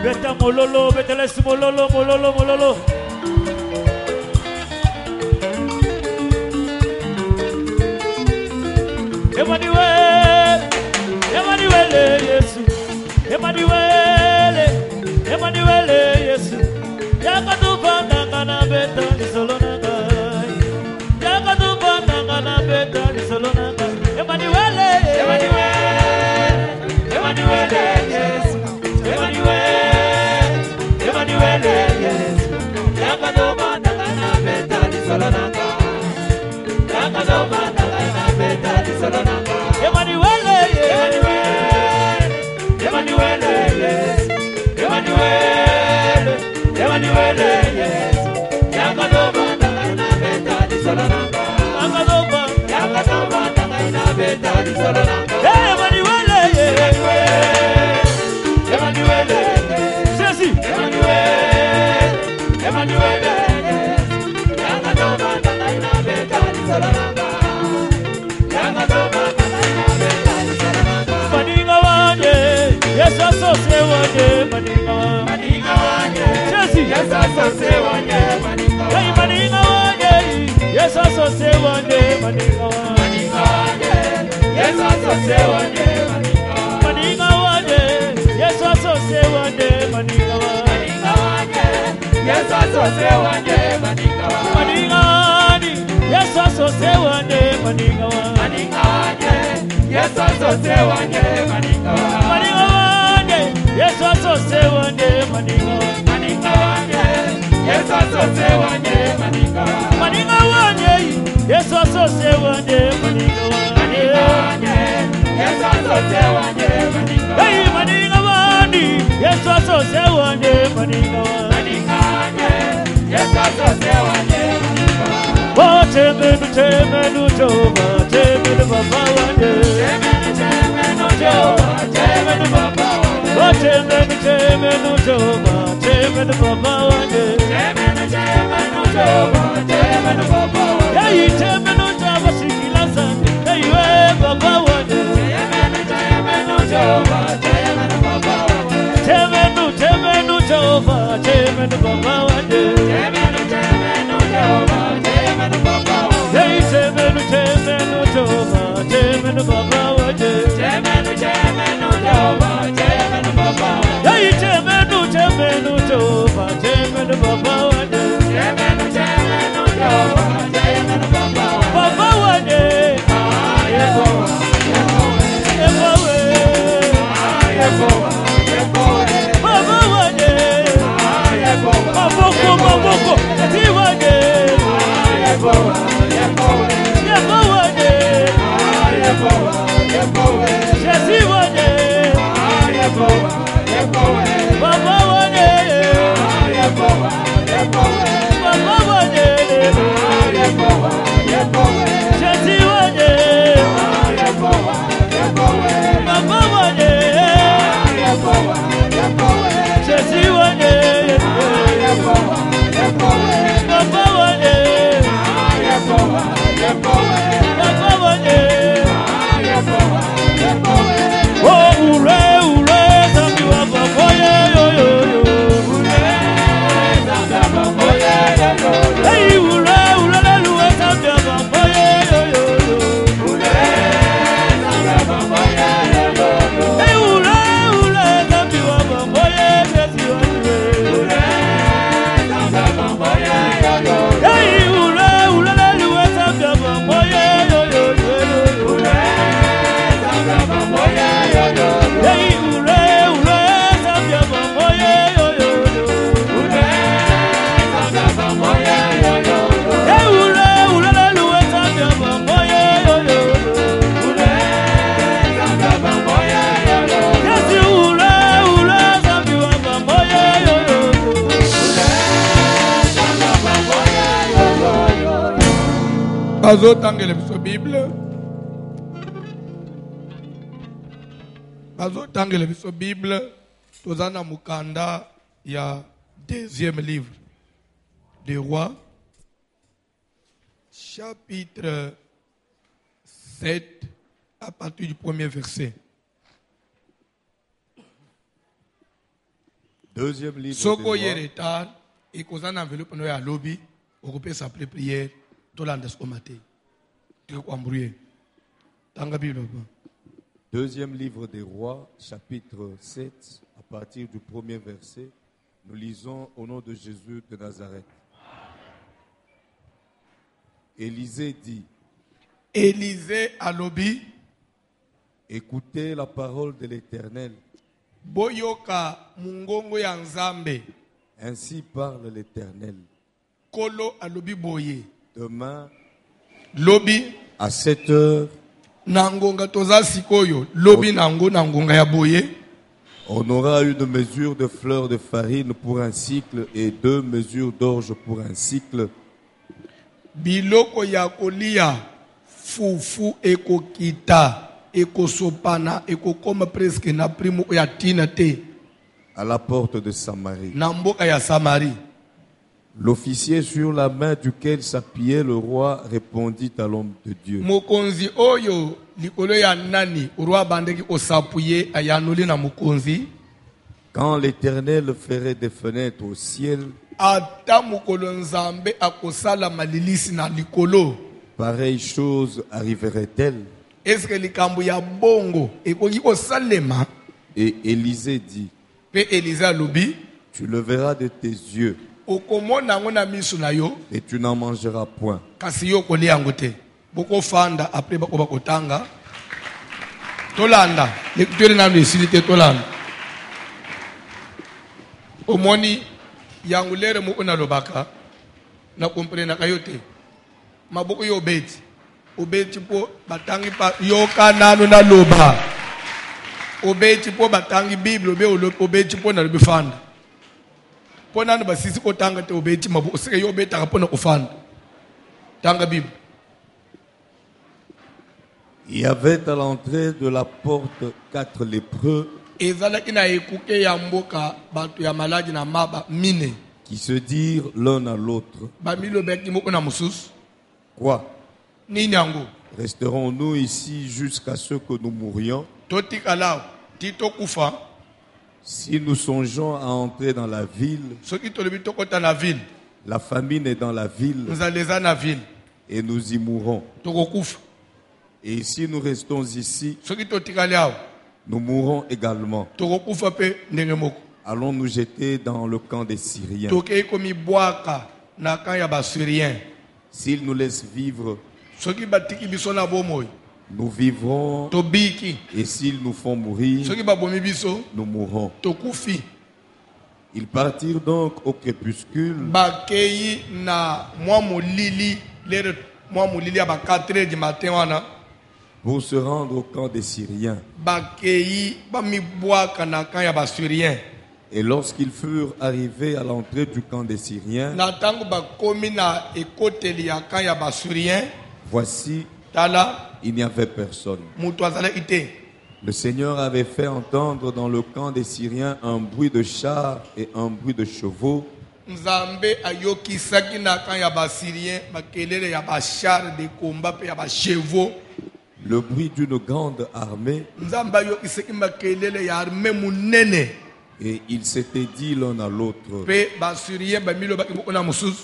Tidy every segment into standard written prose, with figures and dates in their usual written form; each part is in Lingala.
Beta mololo, beteles mololo, mololo, mololo. Emmanuel, Emmanuel, Yesu. Emmanuel, Emmanuel, Yesu. Yakatuba nangana beta ni solonanga. Yakatuba nangana beta ni solonanga. Emmanuel, Emmanuel, Emmanuel, Yesu. Emmanuel, Emmanuel, Yesu. Yakatuba nangana beta ni solonanga. Yakatuba nangana beta ni solonanga. Emmanuel, Emmanuel, Emmanuel, Yesu. Emmanuel, Emmanuel, Yesu. Yakatuba nangana beta ni solonanga. Yakatuba nangana beta ni solonanga. Emmanuel, Emmanuel, Jésus, Emmanuel, Emmanuel, Yakatuba nangana beta ni solonanga. Yakatuba nangana beta ni solonanga. Maninga wanje, Yesu asose wanje, maninga wanje, Jésus, Yesu asose wanje, maninga wanje, hey maninga wanje, Yesu asose wanje, maninga wanje, Yesu asose wanje, maninga wanje, Yesu asose wanje, maninga wanje, Yesu asose wanje, maninga wanje, Yesu asose wanje, maninga wanje, Yesu asose wanje, maninga wanje, Yesu asose wanje, maninga wanje, Yesu asose wanje, maninga wanje, Yesu asose wanje, maninga wanje, Yesu asose wanje, maninga wanje, hey maninga wanje, Yesu asose wanje, maninga wanje, Yesu asose wanje, maninga wanje. Oh temenu temenu Jehova, temenu Baba wanje, temenu Jehova, temenu Baba wanje. Oh temenu temenu Jehova, temenu Baba wanje, temenu Jehova, temenu Baba wanje. Hey temenu Jehova sikilaza, hey we Baba wanje, temenu Jehova, temenu Baba wanje. Temenu Jehova, temenu Baba wanje, temenu Jehova. Hey, temenu Jehova, temenu Baba wanje, temenu Jehova, temenu Baba wanje. Hey, temenu Jehova, temenu Baba wanje, temenu Jehova, temenu Baba wanje. Baba wanje, Yehowa, Yehowa, Yehowa, Baba wanje, Yehowa, Maboko, eti wanje. Yehowa, Yehowa, Yehowa, Yehowa, Yehowa, Jésus wanje, Yehowa, Yehowa, Baba wanje, Yehowa, Yehowa, Baba wanje, Yehowa, Yehowa, Jésus wanje, Yehowa, Yehowa, Baba wanje, Yehowa, Yehowa, Jésus wanje, Yehowa, Yehowa, Baba wanje. Yehowa, Yehowa, oh ure zambi wa baba yo yo yo, ure zambi wa baba yo yo yo, hey ure zambi wa baba yo yo yo, ure zambi wa baba yo yo yo, hey ure zambi wa baba yo yo yo, ure zambi wa baba yo yo yo, hey ure zambi wa baba yo yo yo, ure zambi wa baba yo yo yo, hey ure zambi wa baba yo yo yo, ure zambi wa baba yo yo yo, hey ure zambi wa baba yo yo yo, ure zambi wa baba yo yo yo, yes ure zambi wa baba yo yo yo, ure zambi wa baba yo yo yo. Bazotangela biso Bible. Bazotangela biso Bible. Tozana mukanda ya deuxième livre des rois. Chapitre 7 à partir du premier verset. Deuxième livre des Soko rois, ye retard et koza na enveloppe no ya lobby okope sa prière to landa ce matin. Tu ko embrouiller. Tanga Bible. Deuxième livre des rois, chapitre 7, à partir du premier verset, nous lisons au nom de Jésus de Nazareth. Élisée dit, Élisée à lobby écoutez la parole de l'Éternel. boyoka mungongo ya nzambe. Ainsi parle l'Éternel. Kolo à lobby boye. Demain, Lobby à 7 heures, nangonga toza sikoyo. Lobby nangonga ya boye. on aura une mesure de fleurs de farine pour un cycle et 2 mesures d'orge pour un cycle. Biloko ya kolia fufu ekokita ekosopana ekokoma presque na primo ya tina te À la porte de Samarie. na mboka ya Samarie. L'officier sur la main duquel s'appuyait le roi répondit à l'homme de Dieu. Mokonzi oyo likolo ya nani roi bandeki osapuye ayanuli na mokonzi Quand l'Éternel ferait des fenêtres au ciel, ata mokolo nzambe akosala malilisi na likolo. pareille chose arriverait-elle? Eske likambo ya bongo ekoki kosalema? Et Élisée dit, Pe Élisée alobi tu le verras de tes yeux okomona yango na miso na yo et tu n'en mangeras point. kasi yo kolia yango te. Bokofanda apres bako bakotanga tolanda lecture nanu esili te tolanda omoni yango lere moko nalobaka na komprenaka yo te maboko yo obeti mpo batangi pa yoka nanu naloba obeti mpo batangi bible obeti mpo nalobi fanda mpo nanu basisi kotanga te obeti maboko seke yo obetaka mpo na kofanda tanga bible. Il y avait à l'entrée de la porte 4 lépreux ezalaki na ekuke ya mboka bato ya maladi na maba mine qui se dirent l'un à l'autre, bamilobaki moko na mosusu quoi? nini yango Resterons-nous ici jusqu'à ce que nous mourions? totikala ti tokufa Si nous songeons à entrer dans la ville, soki tolobi tokota na ville la famine est dans la ville nzala eza na ville et nous y mourrons. tokokufa. Et si nous restons ici, Soki totikali awa nous mourrons également. tokokufa pe ndenge moko. Allons nous jeter dans le camp des Syriens. Tokei komibwaka na kan ya basyrien. S'ils nous laissent vivre, Soki batiki biso na bomoi nous vivrons. tobiki. Et s'ils nous font mourir, Soki babomi biso nous mourrons. tokufi. Ils partirent donc au crépuscule Bakei na mwa molili lere mwa molili ya ba 4h du matin wana pour se rendre au camp des Syriens. bakei bamibwaka na kan ya basyrien. Et lorsqu'ils furent arrivés à l'entrée du camp des Syriens, Na tango bakomi na ekoteli ya kan ya basyrien voici, tala il n'y avait personne. mutu azalaki te. Le Seigneur avait fait entendre dans le camp des Syriens un bruit de chars et un bruit de chevaux. Nzambe ayokisaki na kan ya basyrien bakelele ya bachar de combat pe ya bachevaux. Le bruit d'une grande armée. Nzambe ayokisaki bakelele ya armée munene. Et ils s'étaient dit l'un à l'autre, Pe basyrien bamilobaki moko na mosusu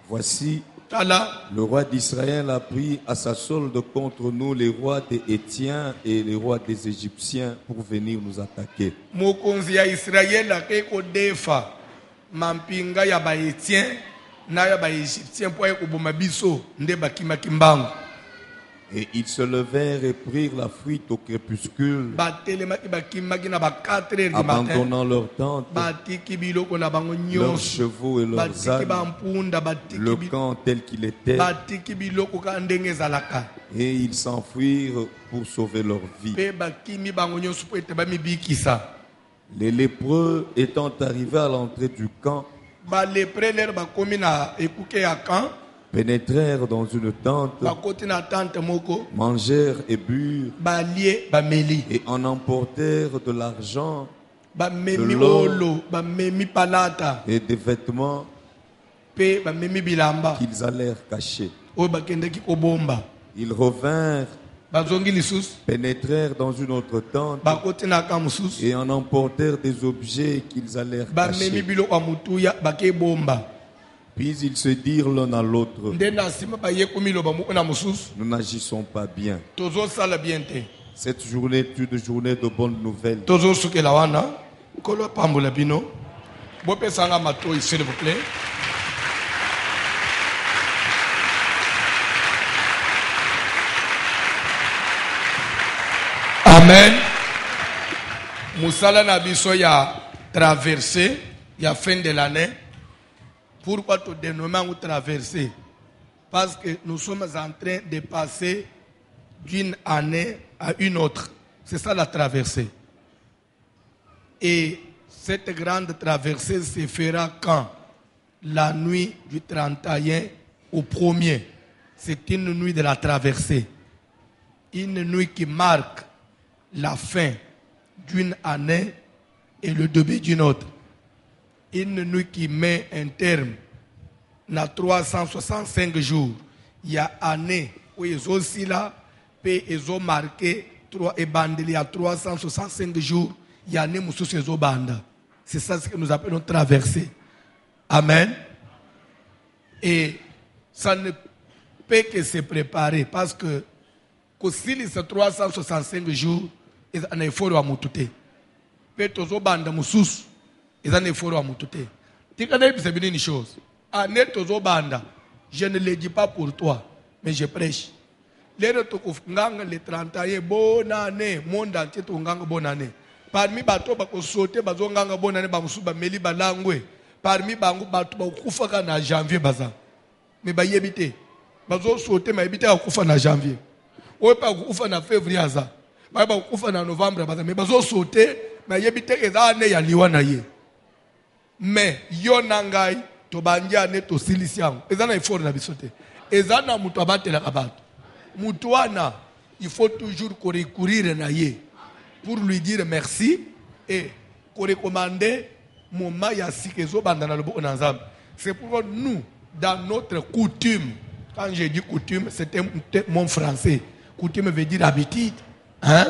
voici, tala le roi d'Israël a pris à sa solde contre nous les rois des Hétiens et les rois des Égyptiens pour venir nous attaquer. mokonzi ya Israël akei kodefa mampinga ya baetien na ya baegyptien mpo aye koboma biso nde bakimaki mbangu. Et ils se levèrent et prirent la fuite au crépuscule, Batelemaki bakimaki na ba 4h du matin. abandonnant leurs tentes, Batiki biloko na bango leurs nyonso. chevaux et leurs Batiki ânes, bampunda batiki le camp tel qu'il était, batiki biloko ka ndenge ezalaka. et ils s'enfuirent pour sauver leur vie. Pe bakimi bango nyonso po ete bamibikisa. Les lépreux étant arrivés à l'entrée du camp, Balepre lere bakomi na ekuke ya kan pénétrèrent dans une tente, bakoti na tante moko mangèrent et burent, balie bameli et en emportèrent de l'argent bamemi de l'or olo bamemi palata et des vêtements pe bamemi bilamba qu'ils allèrent cacher. oyo bakendaki kobomba. Ils revinrent bazongi lisusu pénétrèrent dans une autre tente bakoti na ka mosusu et en emportèrent des objets qu'ils allèrent bamemi cacher. biloko ya motuya bakebomba Puis ils se dirent l'un à l'autre, nde na nsima bayekumi loba moko na mosusu nous n'agissons pas bien. tozosala bien te Cette journée est une journée de bonnes nouvelles. tozosukela wana nkolo apambola bino bopesanga matoi s'il vous plaît. Amen. Moussala na biso ya traversée, ya fin de l'année. Pourquoi te dénommer ou traverser? Parce que nous sommes en train de passer d'une année à une autre. C'est ça la traversée. Et cette grande traversée se fera quand? La nuit du 31 au 1er. C'est une nuit de la traversée. Une nuit qui marque la fin d'une année et le début d'une autre. Une nuit qui met un terme à 365 jours. Il y a année où ils ont aussi là, puis ils ont marqué et bandé il y a 365 jours. Il y a année où ils ont bandé. C'est ça ce que nous appelons traverser. Amen. Et ça ne peut que se préparer parce que si c'est 365 jours, ils ont un effort à moutouter. Peut-être banda mususu, ils ont un effort à moutouter. Tu connais une chose. Année tozo banda, je ne le dis pas pour toi, mais je prêche. Les le 31, bonne année, monde entier tonganga bonne année. Parmi bato bako sauter bazonganga bonne année bamusuba meli balangwe. Parmi bango bato bakufaka na janvier baza. Mais ba yebite. Bazo sauter ma yebite akufa na janvier. Oye pa kufa na février aza. Ba kufa na novembre baza. Mais bazo sauter ma yebite eza année ya liwa na ye. Mais yo nangai to bandia ne to silisiango. Eza na effort na bisote. Eza na mutu abatela kabato. Mutu wana il faut toujours recourir na ye pour lui dire merci et recommander moment ya sikezo bandana lobo onanzam. C'est pourquoi nous dans notre coutume, quand je dis coutume, c'est un mot français. Coutume veut dire habitude. Hein?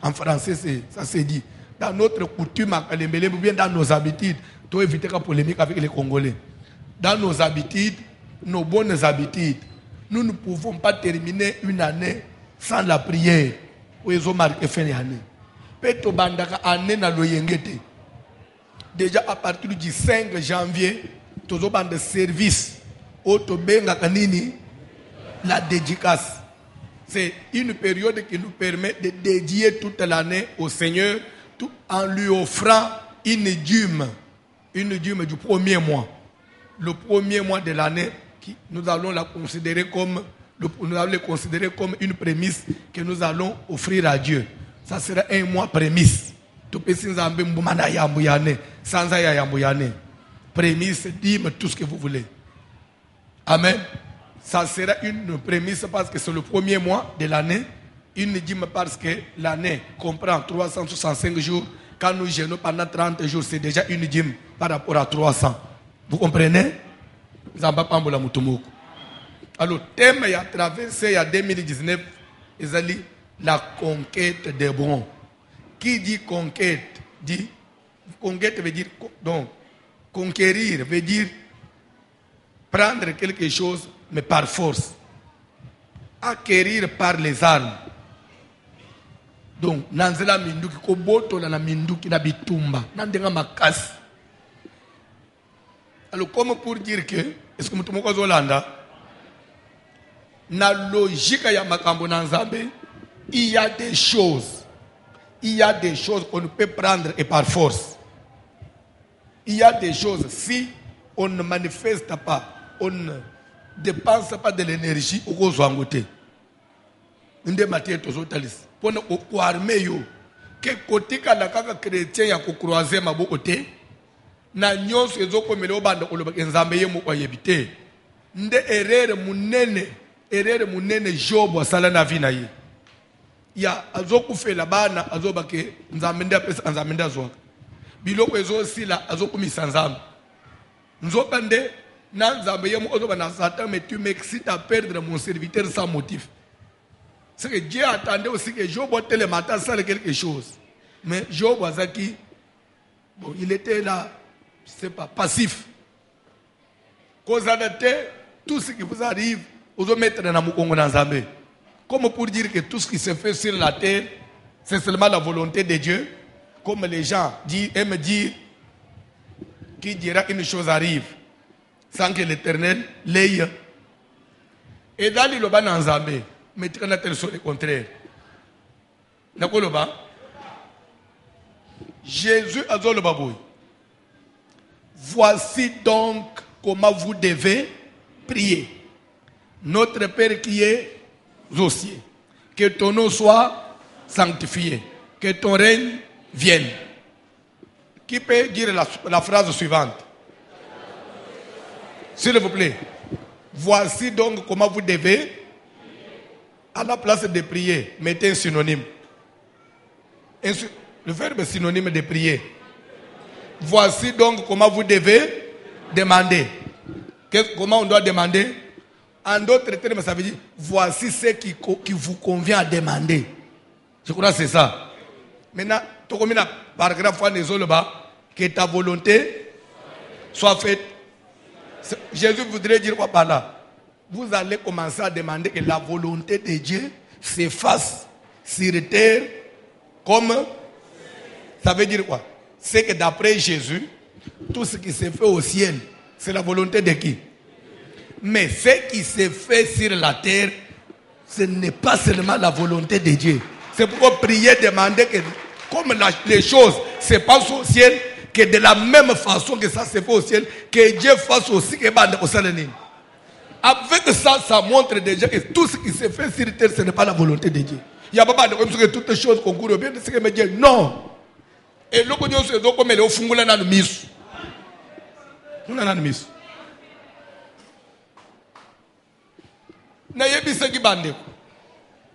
En français, ça se dit. Dans notre coutume, ou bien dans nos habitudes, tu dois éviter la polémique avec les Congolais. Dans nos habitudes, nos bonnes habitudes, nous ne pouvons pas terminer une année sans la prière. Où ils ont marqué fin d'année. Peto bandaka année na loyengete. Déjà à partir du 5 janvier, tous les bandes de service, la dédicace. C'est une période qui nous permet de dédier toute l'année au Seigneur tout en lui offrant une dîme du premier mois. Le premier mois de l'année, nous allons la considérer comme une prémisse que nous allons offrir à Dieu. Ça sera un mois prémisse. Prémisse, dîme, tout ce que vous voulez. Amen. Ça sera une prémisse parce que c'est le premier mois de l'année. Une dîme parce que l'année comprend 365 jours. Quand nous jeûnons pendant 30 jours, c'est déjà une dîme par rapport à 300. Vous comprenez? Alors, thème a traversé en 2019, la conquête des bons. Qui dit conquête? Dit conquête veut dire donc conquérir veut dire prendre quelque chose mais par force. Acquérir par les armes. Donc nanzela minduki koboto na minduki na bitumba nandenga makasi. Alors comme pour dire que est-ce que mutu moko zolanda na logique ya makambo na Nzambe, il y a des choses qu'on ne peut prendre et par force. Il y a des choses, si on ne manifeste pas, on ne dépense pas de l'énergie au côté. Nde matière tozotalis. Pour nous armer yo que côté kala kaka chrétien ya ko croiser maboko te na nyonso ezoko mele obanda koloba Nzambe ye moko yebite. Nde erreur munene Job asala na vie na ye. Ya azoku fela bana azobake Nzambe nda pesa Nzambe nda zo. Biloko ezo sila azoku misanzambe. Nzokande na Nzambe ye moko ozoba na Satan, mais tu m'excites à perdre mon serviteur sans motif. C'est que Dieu attendait aussi que Job ôte le matin sans quelque chose. Mais Job, bon, il était là, je ne sais pas, passif. Cause tout ce qui vous arrive, vous mettre dans le Zambé. Comme pour dire que tout ce qui se fait sur la terre, c'est seulement la volonté de Dieu. Comme les gens aiment dire, qui dira qu'une chose arrive sans que l'Éternel l'aille. Et dans le Loba dans Zambé, mais tu as le contraire. Jésus a dit le babouille. Voici donc comment vous devez prier. Notre Père qui est aux cieux, que ton nom soit sanctifié, que ton règne vienne. Qui peut dire la phrase suivante? S'il vous plaît. Voici donc comment vous devez, à la place de prier, mettez un synonyme. Le verbe synonyme de prier. Voici donc comment vous devez demander. Comment on doit demander? En d'autres termes, ça veut dire voici ce qui vous convient à demander. Je crois que c'est ça. Maintenant, tu as un paragraphe que ta volonté soit faite. Jésus voudrait dire quoi par là? Vous allez commencer à demander que la volonté de Dieu s'efface sur terre comme. Ça veut dire quoi? C'est que d'après Jésus, tout ce qui se fait au ciel, c'est la volonté de qui? Mais ce qui se fait sur la terre, ce n'est pas seulement la volonté de Dieu. C'est pourquoi prier, demander que, comme les choses se passent au ciel, que de la même façon que ça se fait au ciel, que Dieu fasse aussi que au Salénine. Avec ça, ça montre déjà que tout ce qui se fait sur terre, ce n'est pas la volonté de Dieu. Il n'y a pas de comme que toutes les choses concourent bien, c'est que Dieu, non. Et l'autre chose, c'est comme elle est au fond de la mise. On a la mise.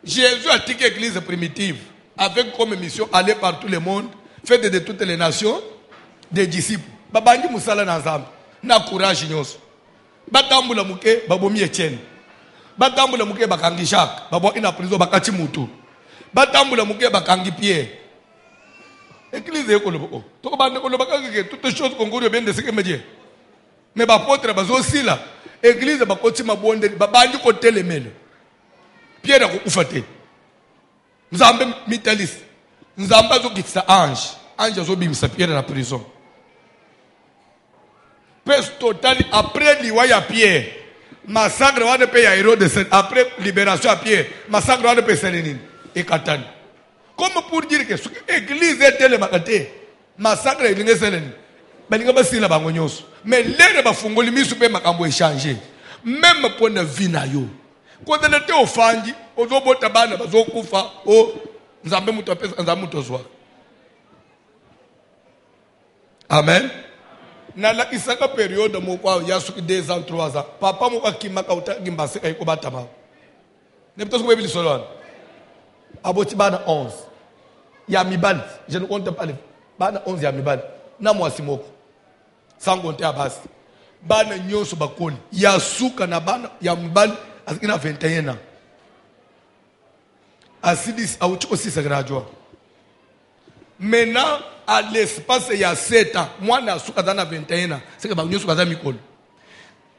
Jésus a dit que l'église primitive, avec comme mission, aller par tout le monde, faire de toutes les nations, des disciples. Babandi musala na nzambe, na courage nyonso. Batambula muke, babomi Etienne. Batambula muke bakangi Jacques, babo ina prison bakati mutu. Batambula muke bakangi Pierre. Église ekolo. To bande ko bakanga que toutes choses concourent bien de ce que me dit. Mais bapôtre bazo aussi là. Église bakoti mabonde, babandi ko telemele. Pierre ko ufate. Nzambe mitalis. Nzamba zo kitsa ange. Ange zo bimisa Pierre na prison. Total après l'Iwaya Pierre, massacre de pays à Hérode, après libération à Pierre, massacre de pays Sélénine et Catane. Comme pour dire que l'église est telle massacre de Sélénine, mais l'air va fongoli mis super makambo échangé, même pour ne vie na yo. Quand on était au Fandi, au Zobo Tabana, au Koufa, au Nzambe Moutopes, Nzambe Moutozwa. Amen. Na la isaka période moko ya suki 2 ans 3 ans papa moko kimaka utagimbase kay ko batama ne peut-être ko bibili solon aboti bana 11 ya mibali je ne compte pas les bana 11 ya mibali na mwasi moko sans compter abasi bana nyoso bakoli ya suka na bana ya mibali asina 21 ans asidis auti aussi ça graduate. Maintenant, à l'espace, il y a 7 ans. Moi, je suis à 21 ans. C'est que je suis à Mikol.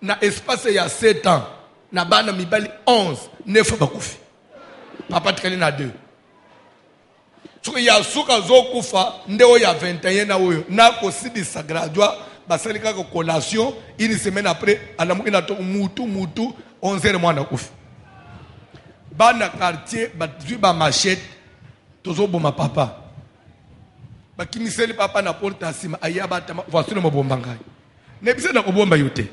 Dans l'espace, il y a 7 ans. Na bana mibali 11. 9 bakufi. Papa tkali na 2. So il y a suka zo kufa. Ndeo ya 21 ans. Na kosidi sa graduat. Basali kako collation. Une semaine après, alamu inato mutu 11 mois na kufi. Bana quartier, batui ba machette. Tozo boma papa. Bakimiseli papa na porte asima ayaba tama voici le mobomba ngai nebise na kobomba yote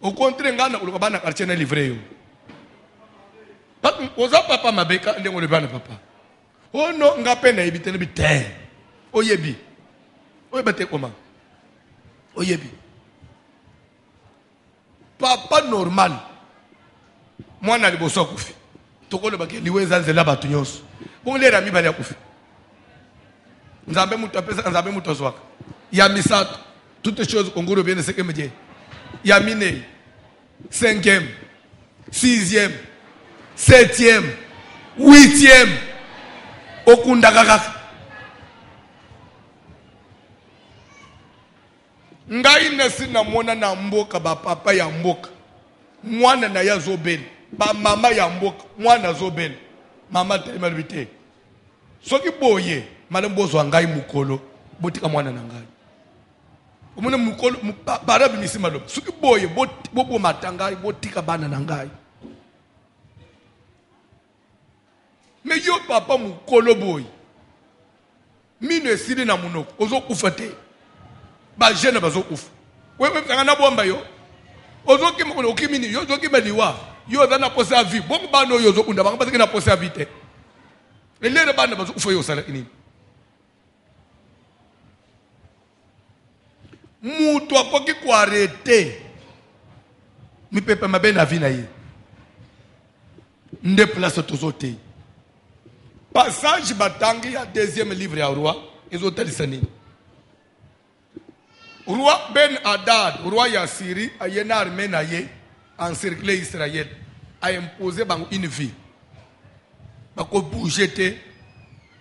au contraire ngana uloka bana quartier na livrer yo oza papa mabeka ndengo le bana papa oh no ngape na ibite ne bite oyebi oyebate koma oyebi papa normal mwana liboso kufi tokolo bake liweza nzela batu nyonso bon les rami bali akufi nzambe mutu apesa nzambe mutu azwaka ya misato toutes les choses kongoro bien ce que me dit ya mine 5e 6e septième, huitième, okundakaka. Ngai nasi na mona na mboka ba papa ya mboka. Mwana na ya zobel. Ba mama ya mboka. Mwana zobel. Mama telema lubite. Soki boye. Madame bozo ngai mukolo. Botika mwana na ngai. Omona mukolo. Barabi misi maloba. Soki boye. Bobo matangai. Botika bana na ngai. Me yo papa mukolo boye. Mino esiri na munoko. Ozo kufate. Ba jeune bazo kufa. Wewe mtangana bomba yo. Ozo kima kuna ukimini yo zo kima liwa. Yo dana posa vie. Bongo bano yo zo kunda banga basi kina posa vite. Elere bana bazo kufa yo sala ini. Mutu akoki kuarete. Mi pepe mabe na vie na ye. Nde place tozote. Passage batangi ya deuxième livre ya roi. Ezo talisani. Roi Ben Hadad, roi ya Syrie, a une armée naïe, encerclé Israël, a imposé une vie. Bako bouger,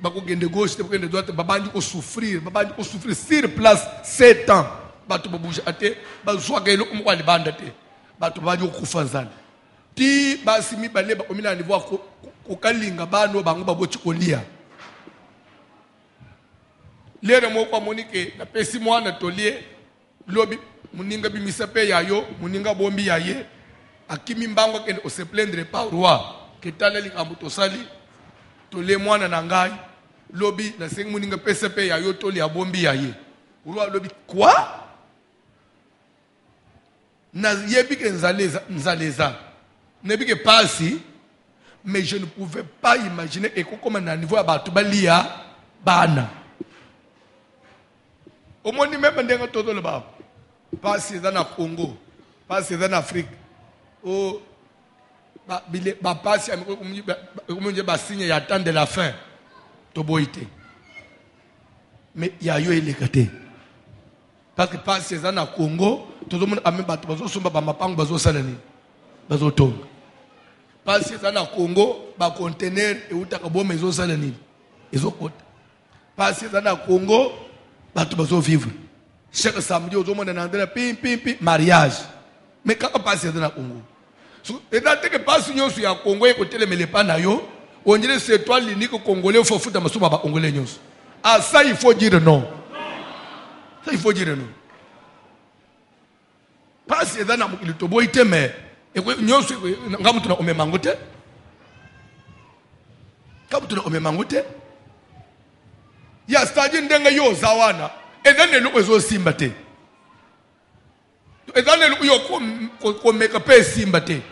bako gende gauche, bako gende droite, babandi ko souffrir sur place 7 ans. Bato bouger ate, bazwa gelo ko mwali banda te. Bato babandi ko kufanzana. Ti basimi bale ba komina niveau ko kalinga bano bango baboti kolia. Lere moko monike na pesi mwana tolie lobi muninga bimisa pe yayo muninga bombi yaye akimi mbango kende o se plaindre pas roi ketala likambo tosali tole mwana na ngai lobi na sengi muninga pesa pe yayo toli ya bombi yaye roi lobi quoi na yebi ke nzaleza nebi ke pasi mais je ne pouvais pas imaginer ekokoma na niveau ya bato balia bana. Au monde même ndenga todo le baba. Pas si dans le Congo, pas si dans l'Afrique. Oh, ba pas si comme ba signe y attend de la fin. Toboité. Mais il y a eu électé. Parce que pas si dans le Congo, tout le monde a même battu bazo somba ba mapang bazo salani. Bazo tong. Pas si dans le Congo, ba conteneur et utaka bo mezo salani. Ezo kota. Pas si dans le Congo, bato bazo vivre chaque samedi aux hommes dans pim mariage mais quand on passe dans le Congo et dans que passe nyo sur ya Congo et côté le melepa na yo on dirait c'est toi l'unique congolais faut foutre masuba ba congolais nyo ah ça il faut dire non ça il faut dire non passe dans na mukili to boite mais et nyo sur ngamu tuna omemangote kamu tuna omemangote ya stadi ndenga yo zawana ezane lu ezo simba te ezane lu yo ko meka pe simba te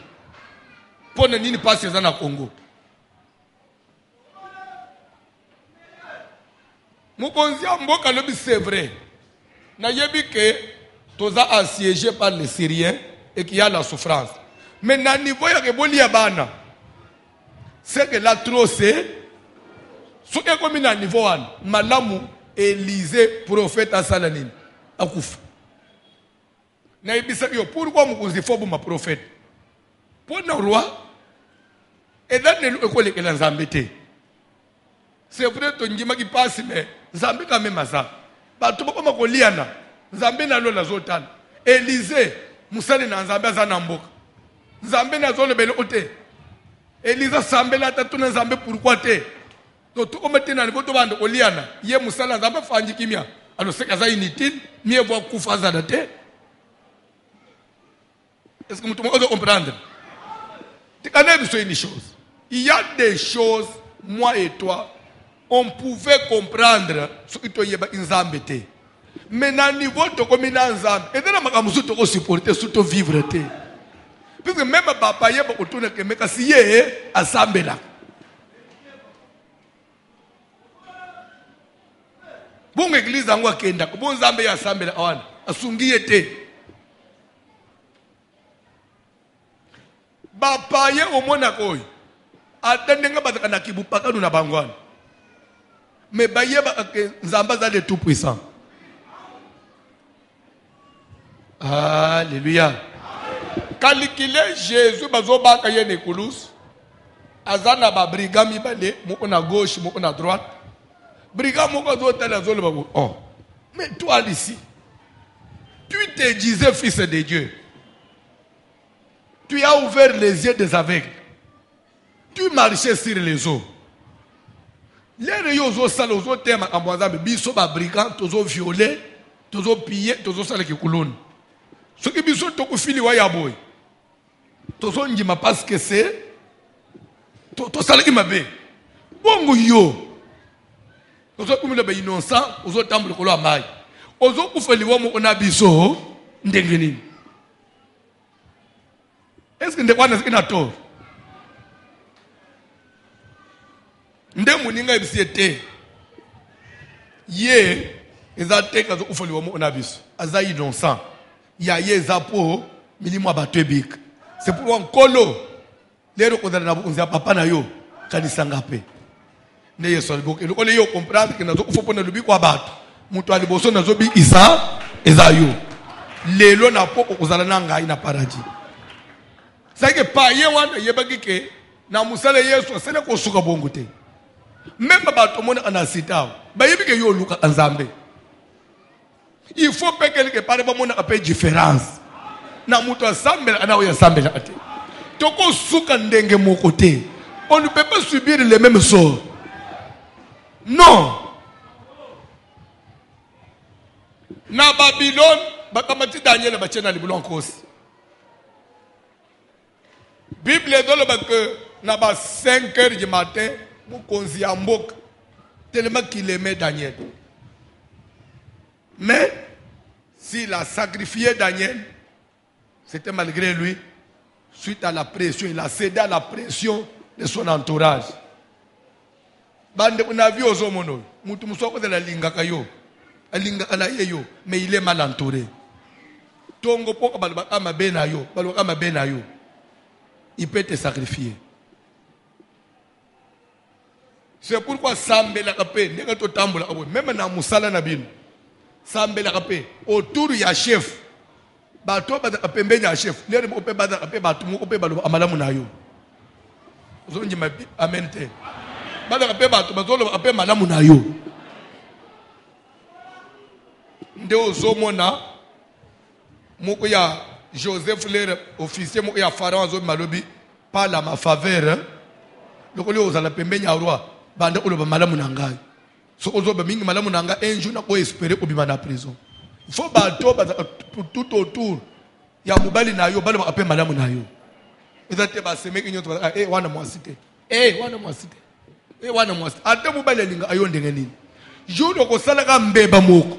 pona nini pasi ezana Congo mukonzi mboka lobi c'est vrai na yebi ke toza assiégé par les Syriens et qu'il y a la souffrance mais na niveau ya ke boli ya bana c'est que là trop c'est ce qui est comme à niveau 1, Malamu, Élisée, prophète à Salanine, à Kouf. Pourquoi vous faut ma prophète? Pour le roi, et dans l'école que les embêtés. C'est vrai que tu qui passe, mais Zambé quand même à ça. Tu peux pas liana. Zambé n'a pas zotan. Élisée, Moussane n'a Zambé Zanambok. Zambé n'a pas le bel hôtel. Élisée Zambé n'a pas tout Zambé pourquoi t'es? Donc tout comme tu n'as pas de bande oliana, hier Moussala n'a pas fait kimia. Alors c'est qu'à inutile, mieux voir Koufa Zadate. Est-ce que vous pouvez comprendre? Tu connais une chose. Il y a des choses, moi et toi, on pouvait comprendre ce que tu as embêté. Mais dans le niveau de comme il a ensemble, et dans la macamusu tu supporter, surtout vivre. Parce que même papa y a beaucoup de choses que si y est ensemble là. Bon église en Wakenda, bon Zambé assemblé awan, asungi était. Papa ye au Monaco, attendez nga na kibupaka nous na bangwan. Mais baye ba Zamba za de tout puissant. Alléluia. Kalikile Jésus bazo baka ye nekulus. azana ba brigand mibale moko na gauche moko na droite brigand moko azotala azoloba oh mais toi ici tu te disais fils de Dieu, tu as ouvert les yeux des aveugles, tu marchais sur les eaux. Les réaux sala aux thèmes en boisant biso ba brigand tozo violer tozo piller tozo sala ki kulone ce qui biso to ko fili wa ya boy tozo njima parce que c'est to sala ki mabe bongo yo tozo kumile ba innocent ozo tambule ko lo amai ozo kufeliwa mo ona biso ndenge nini est-ce que ndekwana sikina to nde muninga ibisiete ye ezateka zo kufoliwa mo ona biso aza innocent ya ye zapo milimo abatwebika c'est pour nkolo lero kozala na bunzi papa na yo kanisa ngape ne yeso liboke lokole yo comprendre que nazo kufopona lubi kwa bato mutu aliboso nazo bi isa ezayo lelo na poko kozala na ngai na paradis c'est que pa ye wana yebaki ke na musala yesu sene ko suka bongo te même bato mona anasitao bayebi ke yo luka nzambe il faut pas quelque part ba mona apé différence na mutu asambela anawo yasambela ate toko suka ndenge moko te on ne peut pas subir les mêmes sorts non na Babylone bakamati Daniel bachena libulon kosi Bible dans le que na ba 5 heures du matin mukonzi ya mboka tellement qu'il aimait Daniel. Mais s'il a sacrifié Daniel, c'était malgré lui, suite à la pression, il a cédé à la pression de son entourage. Bande on a vu aux hommes, mutu musoko de la linga kayo, la linga kana yeyo, mais il est mal entouré. Tongo poko balba ma benayo, balba ma benayo. Il peut te sacrifier. C'est pourquoi Sambela Kapé, même dans Moussala Nabin, Sambela Kapé, autour du chef, Bato Badapembe ya chef, l'air de Opé Badapé Batumou Opé Balo Amalamunayo. Zonji Mabi, Amente. Badapé Bato Bazolo Apé Malamunayo. Ndeo Zomona, Mokoya, Joseph l'air officier, Mokoya Pharaon Zom Malobi, parle à ma faveur. Le collègue aux Alapembe ya roi. Bande oloba malamu nangai so ozoba mingi malamu nanga un jour na ko espérer obima na prison il faut bato tout autour ya mobali na yo bale ba apé malamu na yo ezate ba semeki nyoto ba wana mwasite wana mwasite wana mwasite ate mobali linga ayo ndenge nini jour ko sala ka mbeba moko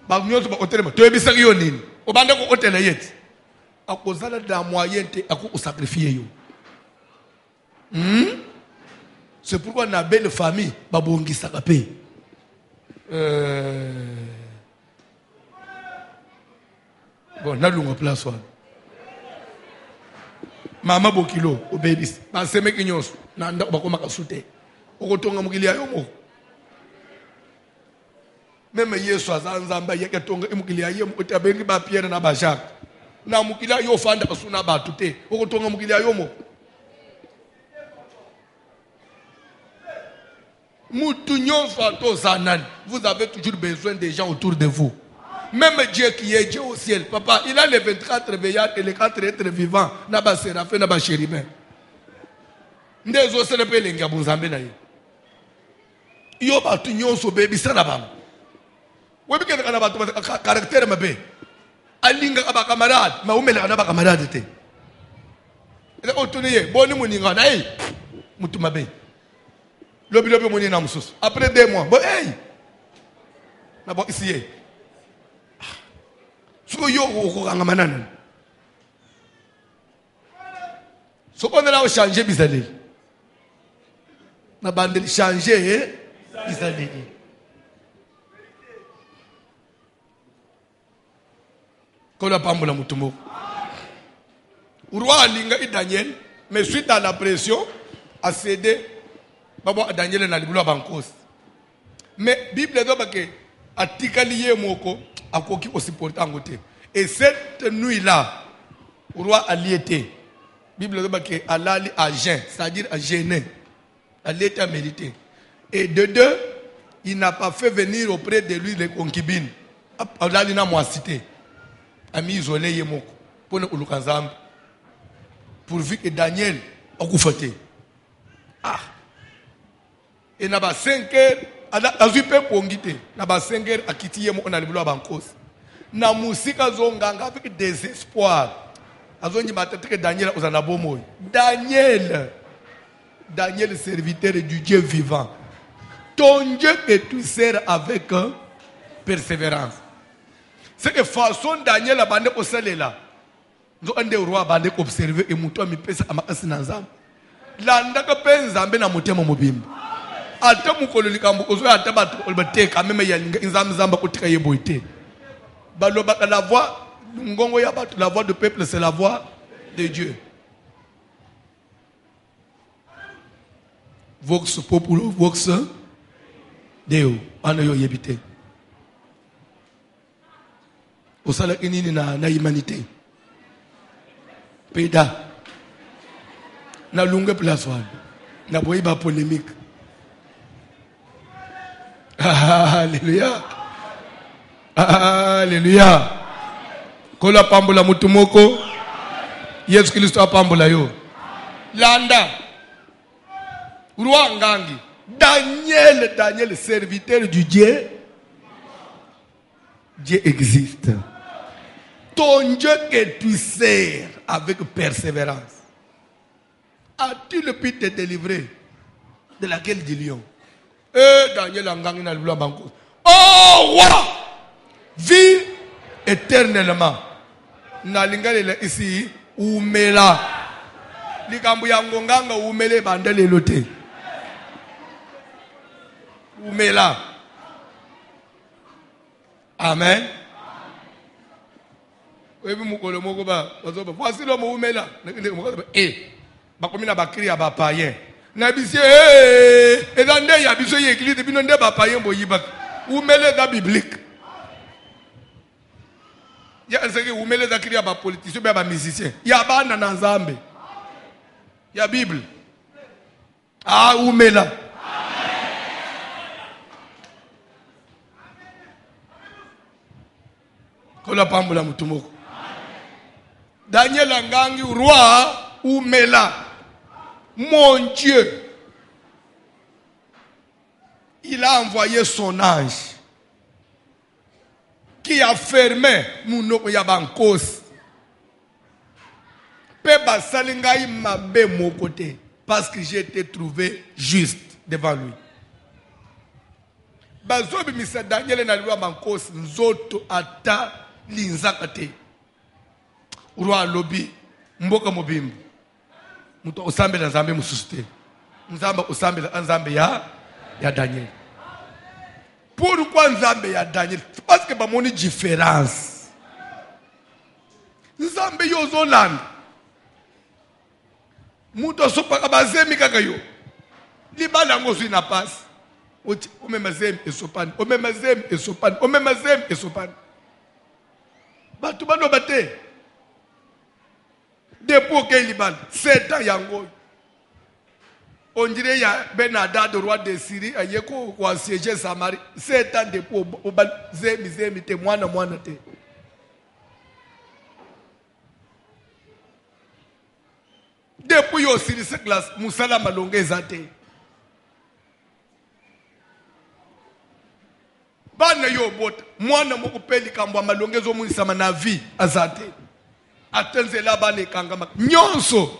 ba nyoto ba hotel to ebisa yo nini obande ko hotel yeti akozala da moyen te ako sacrifier yo c'est pourquoi na belle famille babongi sakapé bon na lunga place wa mama bokilo obedis ba semeki nyonso na ndako bakoma kasute okotonga mukili ya yomo même yesu azanzamba yeke tonga imukili ya yemo otabengi ba Pierre na ba Jacques na mukili yo fanda kasuna ba tute okotonga mukili ya yomo. Vous avez toujours besoin des gens autour de vous. Même Dieu qui est Dieu au ciel, papa, il a les 24 veillards et les 4 êtres vivants. Naba séraphin, naba chérubin. Ndezo selepe lenga bunzambe na ye. Yo ba tu nyonso baby sana bam. Webi ke kana ba tu caractère mabe. Alinga ka ba camarade, ma umela kana ba camarade te. Ele otuniye, boni muninga na hey. Mutu mabe. Lobi moni na mususu. Après 2 mois, bon hey. Na bon ici. So yo ko kanga manana. So on a changer bizaleli. Na bande changer bizaleli. Kola pambola mutumo. Roi linga et Daniel, mais suite à la pression, a cédé. Babo Daniel na libula bankos. Mais Bible doit que atikaliye moko akoki aussi porter ngote. Et cette nuit là, roi Aliété, Bible dit que Allah a jeûné, c'est-à-dire a gêné, à l'état médité. Et de deux, il n'a pas fait venir auprès de lui les concubines. Allah n'a pas cité. A mis isolé Yemoko pour ne pas pourvu que Daniel a couffaté. Ah! Et n'a pas 5 heures, a eu peu pour guider. N'a pas 5 heures à quitter Yemoko dans le boulot à Bankos. Na musika zonganga avec désespoir. Azongi matete que Daniel uzanabomo. Daniel serviteur du Dieu vivant. Ton Dieu que tu sers avec persévérance. C'est que façon Daniel a bandé au salé là. Nous on des rois bandé observer et muto mi pesa amakasi nanzam. Landa ka penzambe na mutema mobimba. Ata mukolo likambo ozo ata batu olbateka meme ya nzam zamba kutika yeboite. La voix, la voix du peuple, c'est la voix de Dieu. Vox populo, vox Deo, anayo yebite. Au salaire inini na humanité. Peda. Na lungue place one. Na boiba polémique. Alléluia. Alléluia. Kola pambola mutumoko. Yesu Kristo apambola yo. Landa. Roi Ngangi. Daniel, serviteur du Dieu. Dieu existe. Ton Dieu que tu sers avec persévérance. As-tu le pu te délivrer de la gueule du lion? Daniel Ngangi na lula banko. Oh roi! Vis éternellement. Nalingalela ici umela. Likambu ya ngonganga umele bandele lote. Umela. Amen. Webi mukolo moko ba bazoba. Voici l'homme umela. Bakomina bakri ya ba païen. Na bisie ezande ya biso ye église bino nde ba païen boyiba. Umele da biblique. Il y a des umele da kriya ba politicien ba musicien. Il y a bana na Nzambe. Il y a Bible. Ah umela. Kola pambola mutumoko. Daniel Ngangi roi umela. Mon Dieu. Il a envoyé son ange qui a fermé Mounoko Yabankos. Peba Salingaï m'a bé mon côté parce que j'ai été trouvé juste devant lui. Bazobi Misa Daniel na loi Bankos nzoto ata linzakate. Roi lobby mboka mobimbo. Muto osambe na Nzambe mususite. Nzamba osambe na Nzambe ya Daniel. Pourquoi Nzambe ya Daniel? Parce que bamoni différence. Nzambe yo zoland. Muto sopa kabazemi kaka yo. Libala ngozi na passe. Omemazem esopani. Omemazem esopani. Omemazem esopani. Batu bano bate. Depuis que libala 7 ans yango. On dirait qu'il y a Ben Hadad, roi de Syrie, il y a siégé Samarie. 7 ans depuis, zemi te mwana te. Depuis au Syrie, cette classe, Moussala Malonga ezate. Bana yo bot, mwana moko peli kambwa Malonga zo munisama na vie azate. Atenzela bane kangama. Nyonso.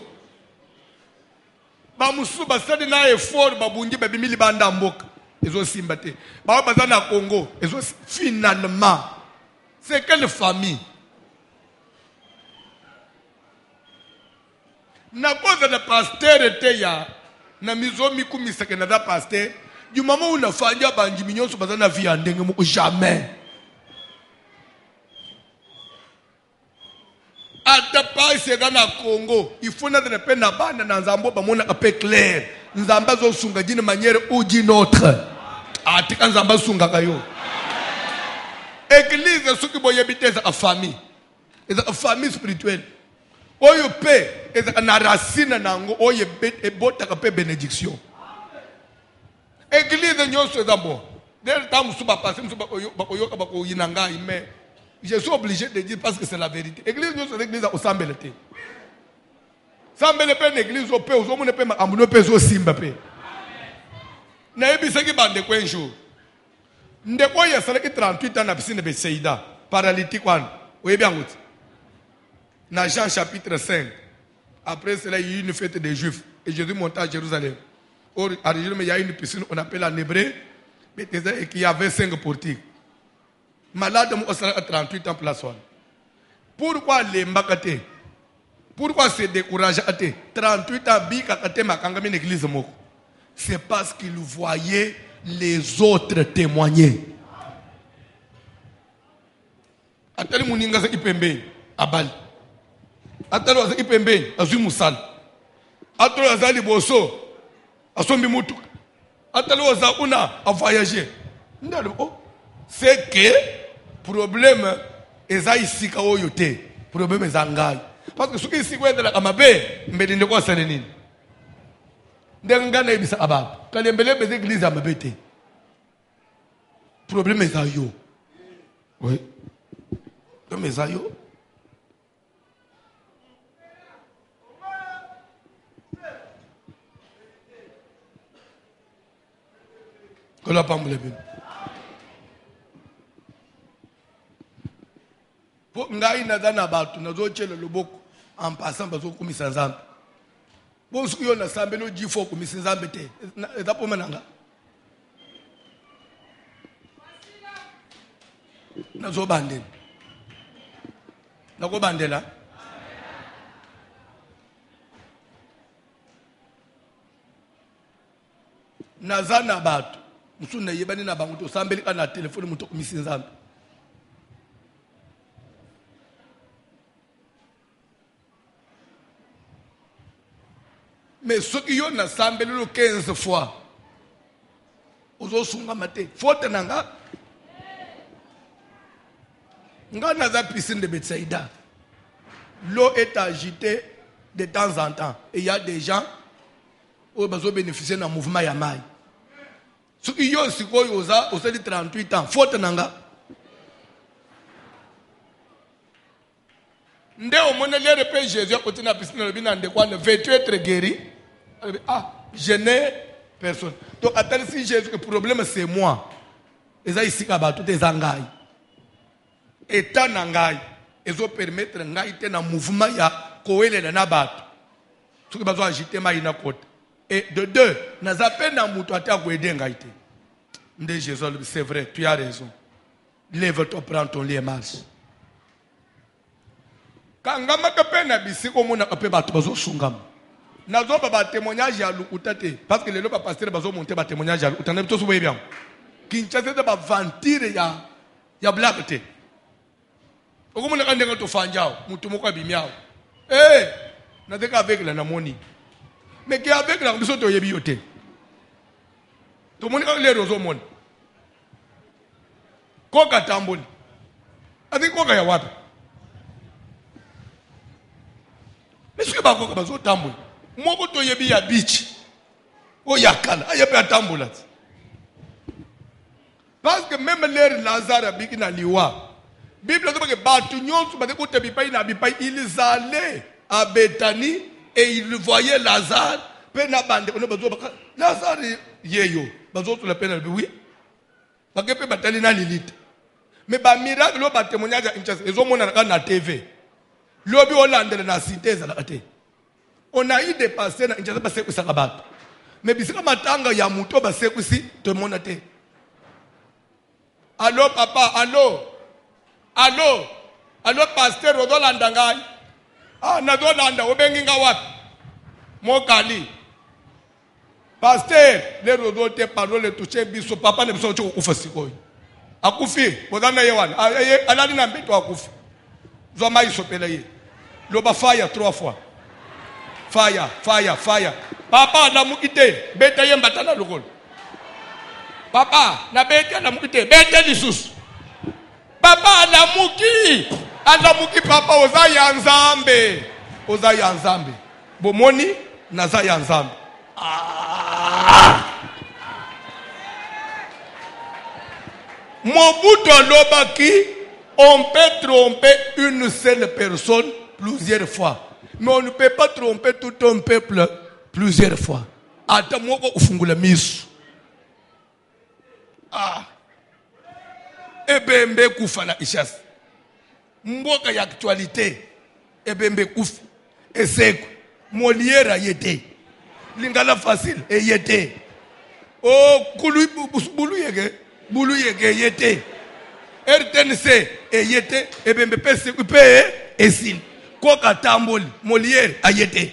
Bamusu basadi na effort babungi babimili banda mboka ezo simba te ba bazana Congo ezo finalement c'est quelle famille na cause de pasteur te ya na mizomi kumisaka na da pasteur du moment où na fanya banji minyonso bazana vie ya ndenge moko jamais ata passe na Congo il faut n'être pas na bana na Nzambo ba mona peu clair Nzamba zo sunga d'une manière ou d'une autre atika Nzamba sunga kayo église ce qui boye biteza a famille spirituelle oyo pe na racine nango oyo ebotaka pe bénédiction. Église nyonso eza bon. Dès le temps musu ba passer musu ba koyoka ba koyinanga mais je suis obligé de dire parce que c'est la vérité. Église nyonso église au sambelete. Sambele pe église au pe ozo mone pe makambuno pe zo simba pe. Na ebisaki bande ko un jour. Ndeko ya salaki 38 ans na piscine de Bethsaïda, paralytique wan. Oyebi anguti. Dans Jean chapitre 5, après cela, il y a eu une fête des Juifs. Et Jésus monta à Jérusalem. À Jérusalem, il y a une piscine, on appelle en hébreu, et qui avait 5 portiques. Malade, à 38 ans, place. Pourquoi les mbakate? Pourquoi se décourager? 38 ans, bikakate makangami une église moko. C'est parce qu'il voyait les autres témoigner. Atali muninga sa ipembe, abali. Atalo azaki pembeni azui musala. Atalo azali boso asombi mutu. Atalo azakuna a voyager. Ndalo c'est que problème eza isika oyo te. Problème eza ngai. Parce que soki isika endela amabe mbeli ndeko asale nini. Ndenga na ebisa ababa. Kalembele beze église amabe te. Problème eza yo. Oui. Problème eza yo. Que la pomme le bien. Pour ngai na dana batu na zo chela loboko en passant bazo komisa nzambe. Bon su yo na sambelo jifo komisa nzambe te. Eza po mananga. Na zo bandela. Na ko bandela. Na zana batu musuna yebani na bangu to sambeli kana telefone muto komisa nzambe. Mais ceux qui ont assemblé le 15 fois, aux autres sont maté. Faute nanga. Nga naza piscine de Bethsaïda. L'eau est agitée de temps en temps. Et il y a des gens qui ont bénéficié d'un mouvement Yamai. Ceux qui ont aussi 38 ans, faute nanga. Nde au monde les repères Jésus côté na piscine le bina de quoi ne veux-tu être guéri? Ah, je n'ai personne. Donc attends si Jésus le problème c'est moi. Et ça ici kaba tout est angai. Et tant angai, ils ont permettre ngai te na mouvement ya koele na bat. Tout que besoin agiter ma ina côte. Et de deux, na zape na muto ata ko aider ngai te. Nde Jésus c'est vrai, tu as raison. Lève-toi, prends ton lit et marche. Quand ngama kapena bisiko mona kape bato bazo sungam. Nazo ba témoignage ya lukutate parce que les loba pasteur bazo monter ba témoignage ya lukutate to so bien. Kinchase de ba ventire ya blague te. Okomona ka ndenga to fanjao, mutu moko abimiao. Na deka avec la namoni. Mais qui avec la biso to yebi yote. To moni ka le rozo mon. Koka tamboli. Adi koka ya wapi? Mais ce que ba koka bazo tamboli. Moko to yebi ya beach. O yakala, ayepe atambola. Parce que même l'air Lazare abiki na liwa. Bible dit que batu nyonso ba ko tebi pai na bipai ils allaient à Bethanie et ils voyaient Lazare pe na bande on bazo baka Lazare yeyo bazo to la peine oui. Ba ke pe batali na lilite. Mais ba miracle ba témoignage inchase ezo mona na TV. Lobi olandela na synthèse la ate. On a eu des pasteurs na inchase ba se ku sakabato. Mais bisika matanga ya muto ba se ku si te monate. Allô papa, allô. Allô, allô pasteur Rodolanda ngai. Ah na Rodolanda obenginga wapi? Mokali. Pasteur, le Rodote parole toucher biso papa ne biso kufa sikoyi. Akufi, bodana yewana. Alali na mbeto akufi. Zoma isopela ye. Loba fire 3 fois. Fire, fire, fire. Papa na mukite, beta ye mbatana lokolo. Papa, na beta na mukite, beta lisusu. Papa alamuki papa oza ya nzambe oza ya nzambe bomoni naza ya nzambe. Mobutu alobaki, on peut tromper une seule personne plusieurs fois, mais on ne peut pas tromper tout un peuple plusieurs fois. Ata moko ufungula misu. Ebembe kufa na ishasi. Mboka ya actualité. Ebembe kufa. Eseko. Molière yete. Lingala facile. E yete. Oh, bulu yege. Bulu yege yete. RTNC e yete. Ebembe pese kupe esil. Koka tamboli. Molière a yete.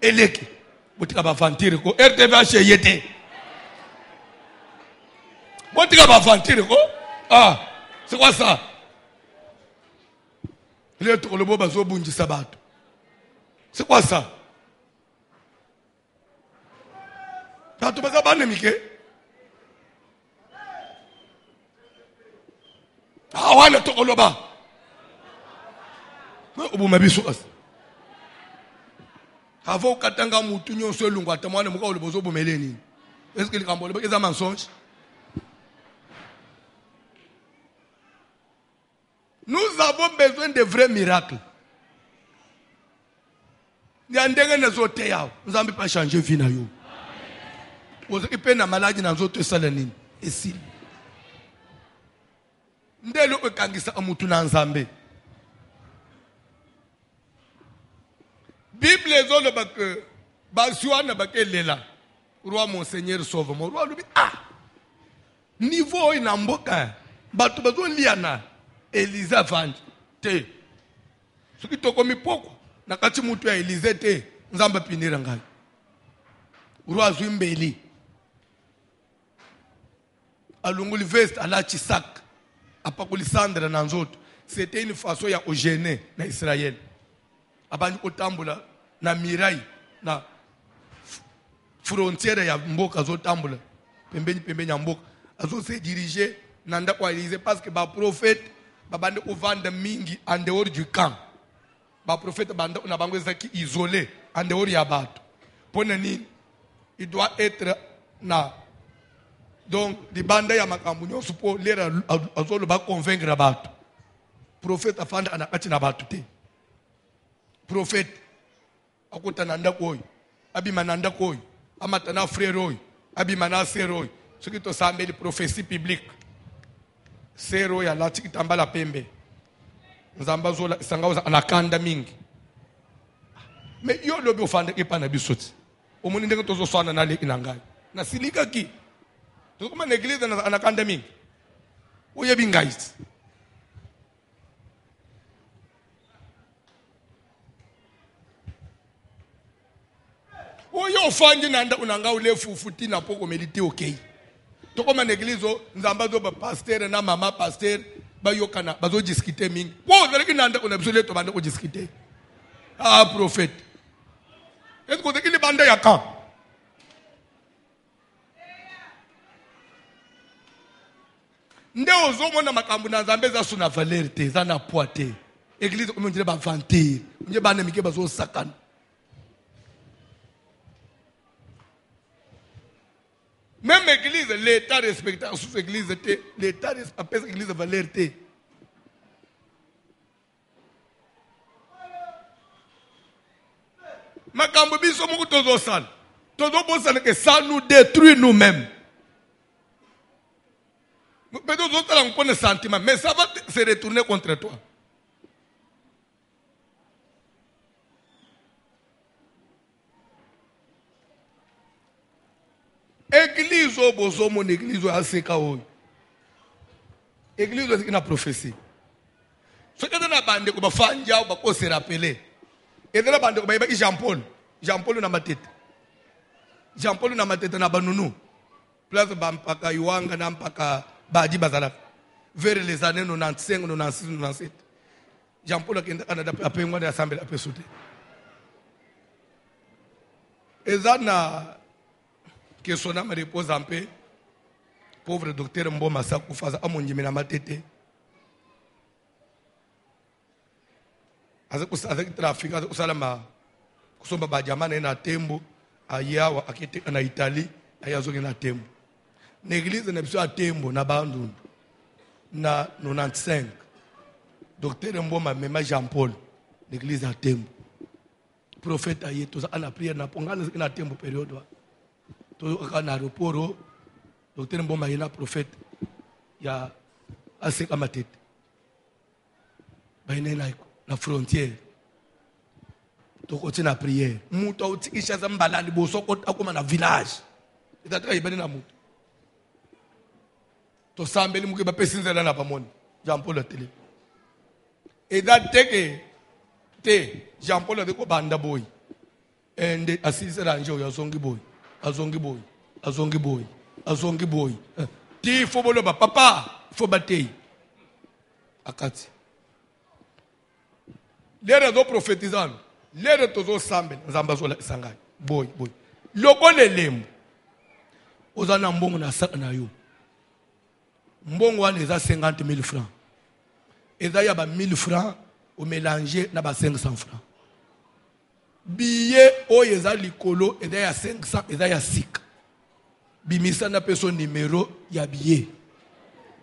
Eleki. Botika ba vantire ko. RTVH yete. Botika ba vantire ko. C'est quoi ça? C'est quoi ça? Avant katanga mutu nyonso elungu atamwana muka olobozo bomeleni. Est-ce que le cambolé est un mensonge? Nous avons besoin de vrais miracles. Nous n'avons pas changé vie. Nous avons pas maladie dans notre salanine. Et si nous avons kangisa amutu na nzambe. Bible ezolo bak basuana bakelela. Roi Monseigneur sauve-moi. Roi lui niveau ina mboka batu bazo liana. Elisa vandi te soki tokomi poko na kati mutu ya Elise te nzamba pinira ngai roi Zwimbeli alunguli veste ala chisak apakuli sandra na nzoto. C'était une façon ya ogene na Israël abandi kotambula na mirai na frontière ya mboka zo tambula pembeni ya mboka azo se diriger na ndako Elise parce que ba prophète babande ovanda mingi en dehors du camp. Ba prophète banda na bango zaki isolé en dehors ya bato. Pona nini? Il doit être na donc di banda ya makambu nyonso po lera azolo ba convaincre bato. Prophète afanda anakati na bato te. Prophète akota na ndako oyo abima na ndako oyo amata na frère oyo abima na sœur oyo soki to sambeli prophétie publique. Sero ya lati kitambala pembe. Nzamba zola sangauza anakanda mingi. Me yo lobi ofanda epa na bisoti. Omoni ndenge tozo swana na le inangai. Na silika ki. Tokoma na église na anakanda mingi. Oye bingais. Oye ofandi nanda unanga ule fufuti na poko melite okay. Tokoma na église nzamba zo ba pasteur na mama pasteur ba yokana bazo discuter mingi. Wo zaleki nanda una bisole to banda ko discuter. Prophète. Est-ce que il banda ya kan? Nde ozomo na makambu na nzambe za suna valeur te za na poite. Église comme on dirait ba vanter. Nje bana mike bazo sakana. Même l'église, l'État respecte sous l'église, l'État appelle l'église valeur. Makambo biso moko tozo sala. Tozo bosana que ça nous détruit nous-mêmes. Mais tozo sala on connaît sentiment, mais ça va se retourner contre toi. Église au bozo mon église au aseka oyo. Église c'est une prophétie. Ce que dans la bande ko ba fanja ba ko se rappeler. Et dans la bande ko ba Jean-Paul. Jean-Paul na matete. Jean-Paul na matete na banunu. Place ba mpaka yuanga na mpaka badi bazala. Vers les années 95, 96, 97. Jean-Paul akenda Canada après ngwa de assemblée après sauter. Ezana que son âme repose en paix. Pauvre docteur Mboma Sakoufaza, à mon na matete. Avec trafic, avec Salama, kusomba bajamana na tembo, ayawa akite na Italie, ayazoge na tembo. L'église na biso a tembo na bandundu. Na 95. Docteur Mboma mema Jean-Paul, l'église a tembo. Prophète aye to ana prière na pongana na tembo période. To kana aéroport, Docteur Mboma yena prophète ya aseka matete. Baine na frontière. To continue na prière. Mutu utikisha za mbalani bosoko akoma na village. Itataka ibani na mutu. To sambeli muke ba pesinzela na pamoni. Jean-Paul atele. Et that teke te Jean-Paul de ko banda boy. And assise ranjo ya zongi boy. Azongi boy. Azongi boy. Azongi boy. Ti fo bolo ba papa, fo batei. Akati. Lere do prophétisant. Lere tozo sambe nzamba zo la sangai. Boy. Loko lelemu. Ozana mbongo na saka na yo. Mbongo wana eza 50,000 francs. Eza ya ba 1000 francs au mélanger na ba 500 francs. Billet oyo eza likolo eza ya 500 eza ya sika. Bimisa na peso numéro ya billet.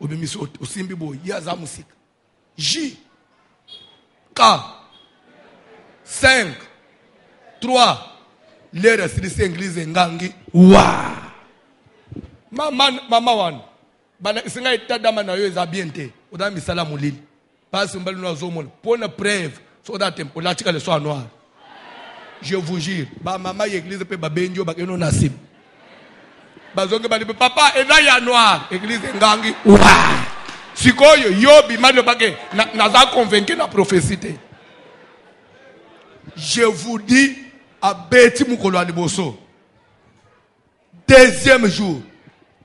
Obimisa osimbi boy ya za musika. J K 5 3 lera silisi English ngangi wa mama wana bana singa itadama na yo eza bien te oda misala mulili parce mbali no azomona pona preuve so that tempo la tika le soir noir je vous jure ba mama l'église pe ba benjo ba keno nasib bazonge bali papa eza ya noir église ngangi wa sikoyo yobi malo bake na za convaincu na prophétie. Je vous dis à Beti Mukolo Aliboso. Deuxième jour,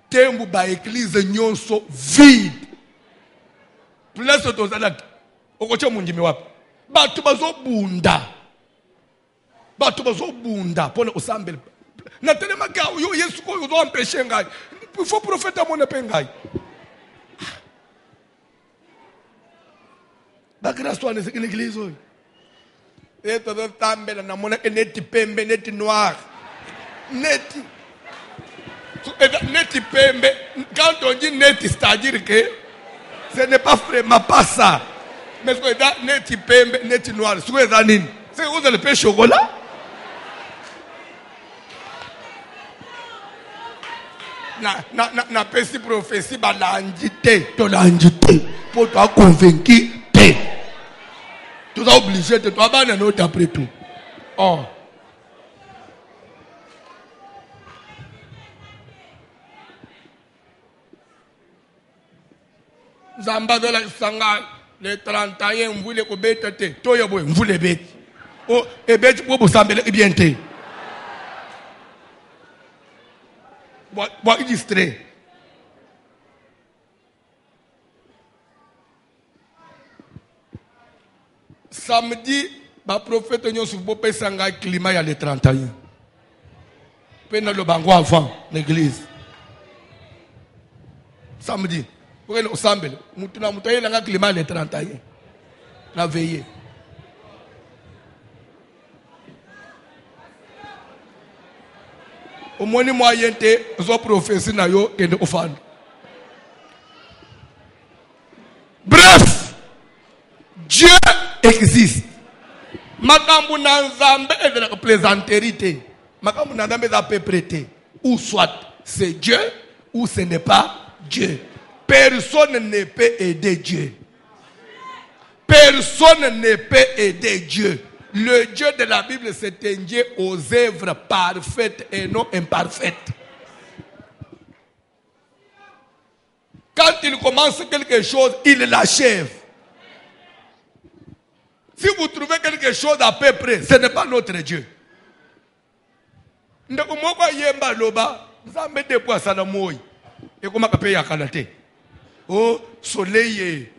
tembu ba église nyonso vide. Place tozalaki. Okoche mundimi wapi? Batu bazo bunda pona osambele. Na telema ka yo Yesu ko yo empêcher ngai. Il faut prophète mon pengai. Ba grâce toi dans l'église. Et tout le temps, na mona neti pembe, neti noir, neti pembe. Quand on dit neti, c'est-à-dire que ce n'est pas vraiment pas ça. Mais ce que neti pembe, neti noir, c'est quoi ça nini? C'est où vous avez le pain chocolat? Na pesi prophétie, ba l'angité, to l'angité, pour toi convaincu, te. Tu es obligé de toi ban un autre après tout. Oh. Zamba de la sanga les 31 vous voulez que bête te toyo boy vous les bête. Oh et bête pour vous sambele bien te. Bois illustrer. Samedi, le prophète nous a fait un climat il y a les 31. Pendant le bango avant l'église. Samedi, pour le ensemble, nous avons fait un climat les 31. On a veillé. Au moins, moyen de la prophétie qui est offert. Bref, Dieu existe. Makambu na nzambe est la plaisanterie. Makambu na nzambe est à peu près. Ou soit c'est Dieu, ou ce n'est pas Dieu. Personne ne peut aider Dieu. Personne ne peut aider Dieu. Le Dieu de la Bible, c'est un Dieu aux œuvres parfaites et non imparfaites. Quand il commence quelque chose, il l'achève. Si vous trouvez quelque chose à peu près, ce n'est pas notre Dieu. Ndakumoko yemba loba, nzambe depo asala moi. Et comment kape yakalate? Oh, soleil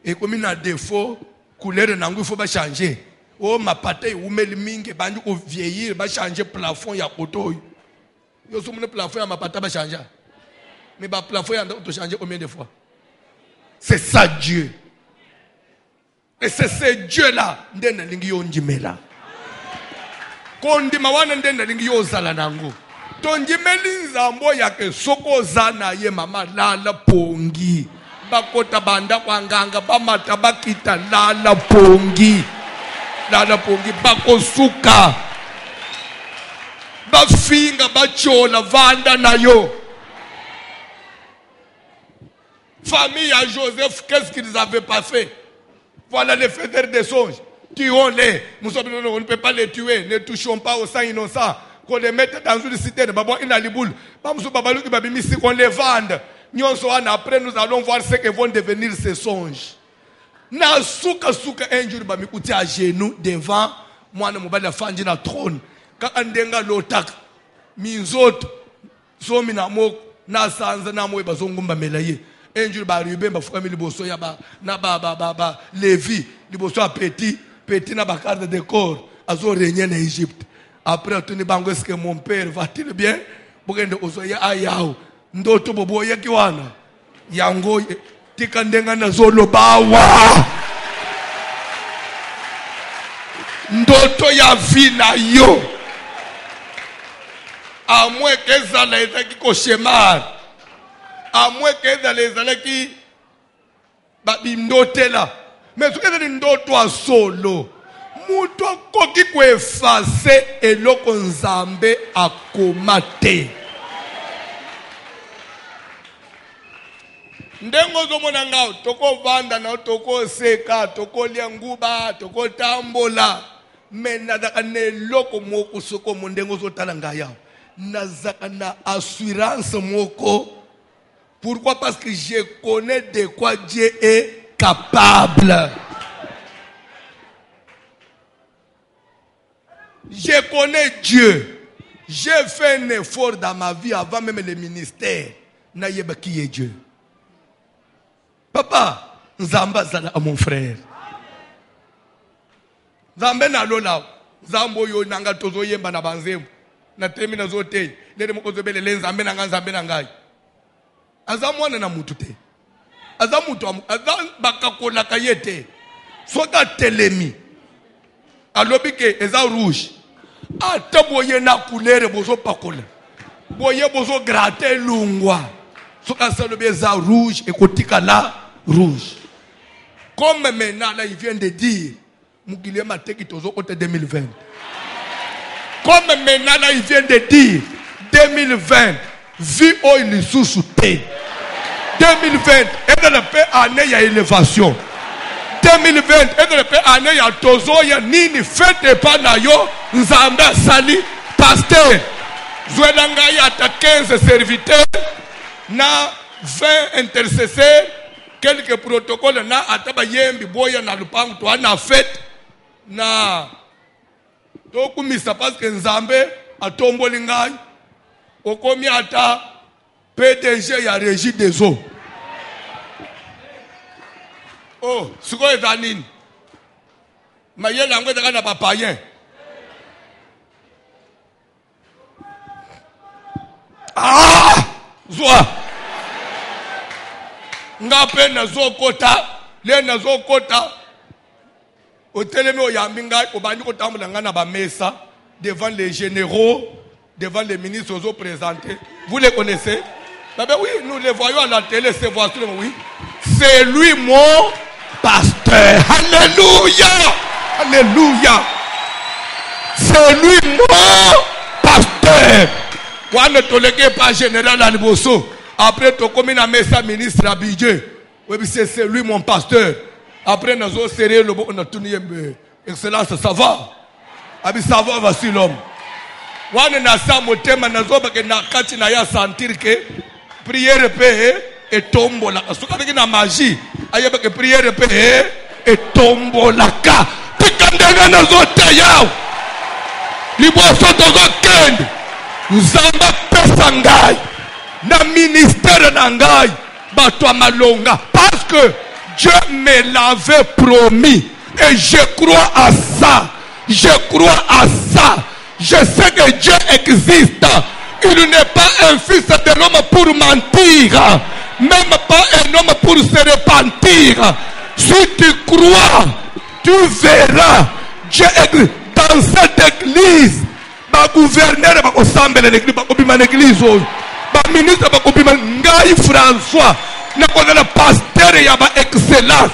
et comme il a défaut, couleur nangu il faut pas changer. Oh, ma pâté ou melminge bandu ko vieillir, ba changer plafond ya koto. Yo soumune plafond ya ma pâté ba changer. Mais ba plafond ya to changer combien de fois? C'est ça Dieu. Et c'est ce Dieu-là, ndenda lingi yonjimela. Kondima wana ndenda lingi yozala nango. Tonjimeli nzambo yake soko zana ye mama lala pongi. Bakota banda kwa nganga bamata bakita lala pongi. Lala pongi bakosuka. Bafinga bachola vanda na yo. Famille à Joseph, qu'est-ce qu'ils avaient pas fait? Voilà les faiseurs des songes. Tuons-les. On ne peut pas les tuer. Ne touchons pas au sang innocent. Qu'on les mette dans une cité. Qu'on les vende. Après, nous allons voir ce que vont devenir ces songes. Na suka suka un jour ba mikuti à genoux devant moi na mobile fandi na trône. Ka andenga lotak minzoto somi na moko na sanza na moyo bazongumba melaye. Un jour ba ribe ba fuka liboso ya ba na ba Lévi liboso a petit na ba carte de corps azo régner na Égypte. Après tuni bango est-ce que mon père va-t-il bien? Bogende ozoya ayao ndoto bobo ya kiwana yango tikandenga na zolo bawa ndoto ya vina yo à moins que ça les qui cauchemar à moins que ça les qui ndote là mais ce que c'est ndoto a solo muto koki ko effacer eloko nzambe akomate. Ndengo zo mona ngao toko vanda na toko seka toko lianguba toko tambola mena da kaneloko moko soko mondengo zo talanga yao nazaka na assurance moko. Pourquoi? Parce que je connais de quoi Dieu est capable. Je connais Dieu. J'ai fait un effort dans ma vie avant même le ministère. Naïeba qui est Dieu. Papa, Nzamba zala à mon frère. Nzambe na lola. Nzambo yo nanga tozo yemba na banzembo. Na temi na zote. Nere moko zobele le nzambe nanga nzambe nangai. Azamwana na mutu te. Azamutu azam bakakola kayete. Soka telemi. Alobike eza rouge. Ata boye na couleur bozo pakola. Boye bozo gratter lungwa. Soka salobe eza rouge et kotika la rouge. Comme maintenant là il vient de dire Mugile Mateki tozo kote 2020. Comme maintenant là il vient de dire 2020 vie au il sous 2020 est dans la paix année ya élévation. 2020 est dans la paix année ya tozo ya nini fête pas na yo nzamba sali pasteur. Zouelanga ya ta 15 serviteurs na 20 intercesseurs, quelques protocoles na ataba yembi boya na lupangu to na fête na tokumisa parce que nzambe atomboli ngai okomi ata PDG ya régie des eaux. Oh, siko ezanini mayela ngwe daga na papayen. Ah! Zoa ngape na zokota le na zokota oteleme oyambi ngai obandi kotambola nga na ba mesa devant les généraux, devant les ministres aux présentés. Vous les connaissez? Ben oui, nous les voyons à la télé, ces voitures, oui. C'est lui mon pasteur. Alléluia! Alléluia! C'est lui mon pasteur. Quand on ne pas général à Liboso, après tu commis na mesa ministre à Bidje. Oui, c'est lui mon pasteur. Après nous avons serré le bon, on a tourné. Excellence, ça va? Abi ça va, voici l'homme. Wane na sa motema na zoba ke na kati na ya sentir que prière pe et tombola. Soka beki na magie, ayeba ke prière pe et tombola ka. Tikandega na zote yao. Liboso tozo kende. Nzamba pesa ngai na ministère na ngai batwa malonga parce que Dieu me l'avait promis et je crois à ça. Je crois à ça. Je sais que Dieu existe. Il n'est pas un fils de l'homme pour mentir, même pas un homme pour se repentir. Si tu crois Tu verras Dieu écrit dans cette église. Ba gouverneur ba kosambela l'église ba kobima l'église oyo. Ba ministre ba kobima ngai François. Na kozala pasteur ya ba excellence.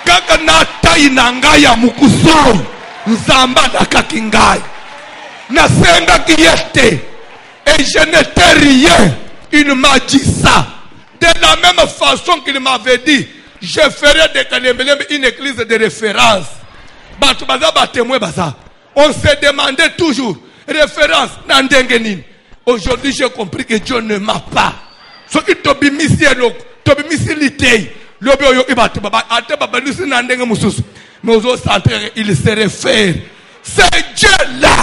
Kaka na tayi na ngai ya mukuso. Nzamba nakaki ngai. Nasengaki yete. Et je n'étais rien. Il m'a dit ça. De la même façon qu'il m'avait dit, je ferai de Kalembelembe une église de référence. On se demandait toujours, référence, aujourd'hui j'ai compris que Dieu ne m'a pas. Ce qui il se réfère. C'est Dieu là.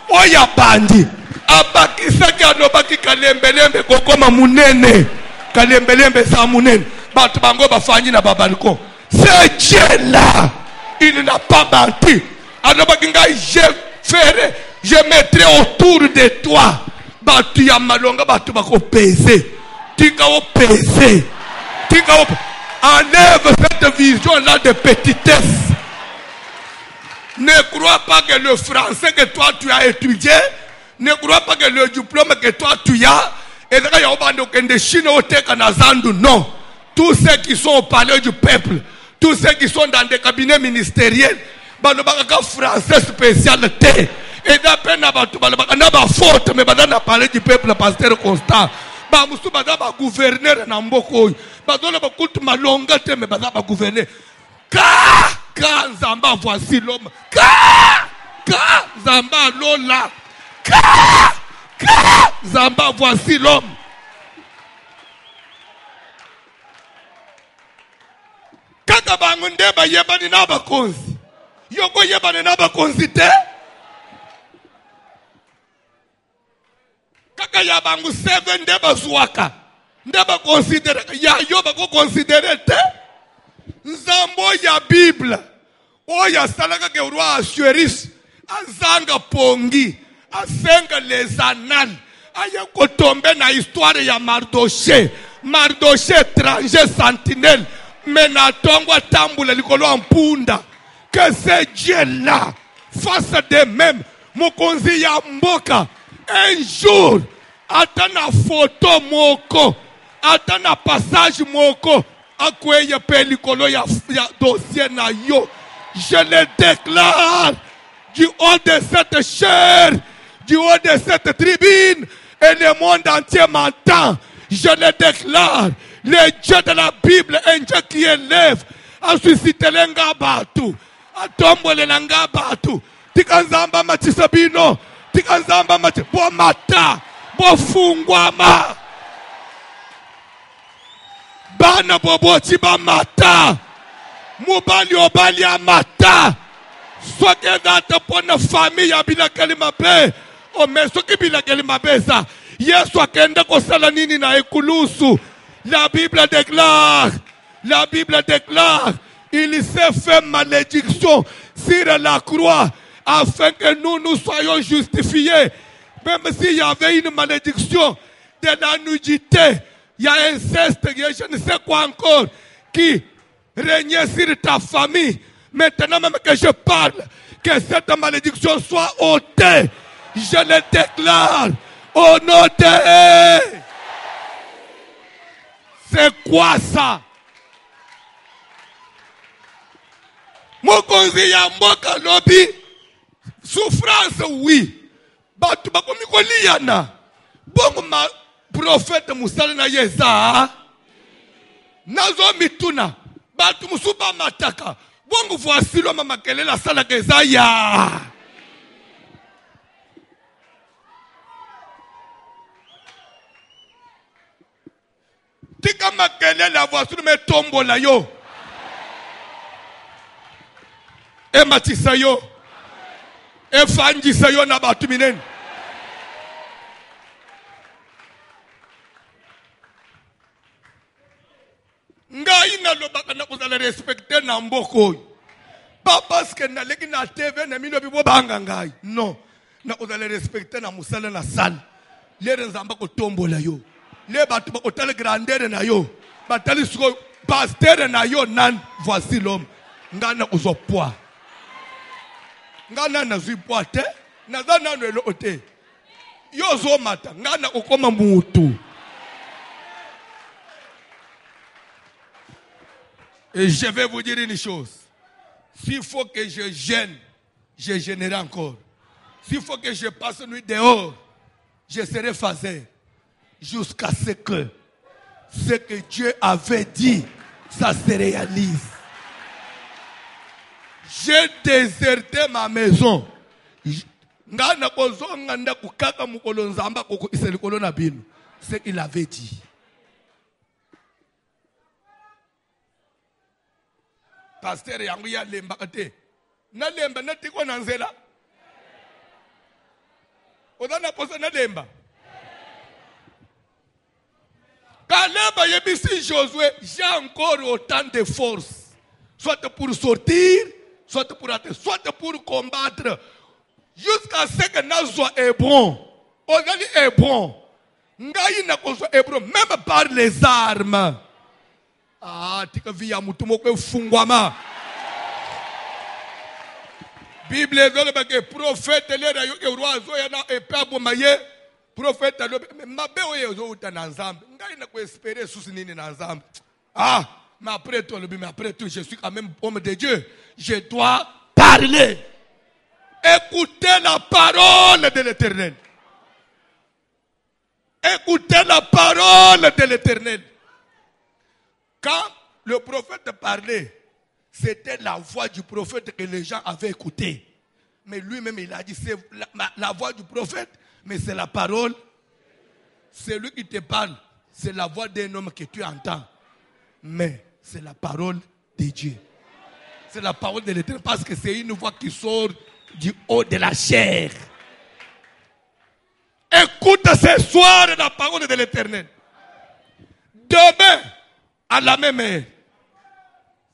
Oya bandi. Abakisaki anobaki kalembelembe kokoma munene. Kalembelembe sa munene. Batu bango bafanyi na babalko. C'est Dieu là. Il n'a pas menti. Anobaki ngai je mettrai autour de toi. Batu ya malonga batu bako peser. Tika o peser. Tika o. Enlève cette vision là de petitesse. Ne crois pas que le français que toi tu as étudié, ne crois pas que le diplôme que toi tu as, non. Tous ceux qui sont au palais du peuple, tous ceux qui sont dans des cabinets ministériels, français spécialité. Et d'après n'a faute, mais dans le palais du peuple, pasteur Constant, gouverneur Namboko, malonga mais gouverneur. Ka Zamba, voici l'homme. Ka Zamba Lola. Ka Zamba, voici l'homme. Kaka bangunde ba yebani na bakonzi. Yoko yebani na bakonzi te. Kaka yabangu 7 ndeba zuaka. Ndeba considere ya yoba ko considere te. Nzambo ya Bible. Oya salaka ke roi Assuérus. Azanga pongi. Asenga les annales. Aya kotombe na histoire ya Mardoché. Mardoché étranger sentinelle. Menatongwa tambula likolo ampunda. Que c'est Dieu là. Face de même. Mokonzi ya mboka. Un jour. Atana photo moko. Atana passage moko. Akweye pelikolo ya dossier na yo. Je le déclare du haut de cette chair, du haut de cette tribune, et le monde entier m'entend. Je le déclare. Le Dieu de la Bible, un Dieu qui élève, a suscité l'engabatu, a tombé l'engabatu. Tikanzamba matisabino, tikanzamba matisabino, mata, bofungwama. Bana bobo chiba mata. Mubali obali amata. Soke data pona famille ya bila kalimabe. Ome soke bila kalimabe sa. Yesu akenda kosala nini na ekulusu. La Bible déclare. La Bible déclare. Il s'est fait malédiction sur la croix afin que nous soyons justifiés. Même s'il y avait une malédiction de la nudité. Il y a un inceste, je ne sais quoi encore, qui régnait sur ta famille. Maintenant même que je parle, que cette malédiction soit ôtée. Je le déclare au nom de... C'est quoi ça? Mokonzi ya mboka lobi. Souffrance, oui. Batu bakomiko liyana. Bongo ma... Prophète Musala na yeza nazo mituna batu musuba mataka bongo voici lo mama kelela sala keza ya tika makelela voici me tombola yo e matisa yo e fangisa yo na batu minene. Ngai na lobaka na kozala respecter na mboko. Pas parce que na leki na TV na mino bibo banga ngai. Non. Na kozala respecter na musala na salle. Le nzamba ko tombola yo. Le batu ba otale grandeur na yo. Batali suko pasteur na yo nan voici l'homme. Nga na uzopoa. Ngana na zipwa te, naza nano elo te. Yo zo mata, ngana okoma mutu. Et je vais vous dire une chose. S'il faut que je gêne, je gênerai encore. S'il faut que je passe une nuit dehors, je serai phasé. Jusqu'à ce que Dieu avait dit, ça se réalise. J'ai déserté ma maison. Ce qu'il avait dit. Pasteur Yanguya lemba kate. Na lemba na tiko na nzela. Odana posa na lemba. Kaleba yebisi Josué, j'ai encore autant de force. Soit pour sortir, soit pour attendre, soit pour combattre. Jusqu'à ce que Nazwa est bon. Odani est bon. Ngaï na koso est bon, même par les armes. Ah, tika via mutumoko fungwama. Bible est que prophète lera yo roi zoya na epabo maye prophète lo mabe oye zo utana nzambe. Ngai na ko espérer susi nini na nzambe. Ah, mais après tout je suis quand même homme de Dieu. Je dois parler. Écoutez la parole de l'Éternel. Écoutez la parole de l'Éternel. Quand le prophète parlait, c'était la voix du prophète que les gens avaient écoutée. Mais lui-même, il a dit, c'est la voix du prophète, mais c'est la parole. C'est lui qui te parle. C'est la voix d'un homme que tu entends. Mais c'est la parole de Dieu. C'est la parole de l'Éternel parce que c'est une voix qui sort du haut de la chair. Écoute ce soir la parole de l'Éternel. Demain, à la même heure.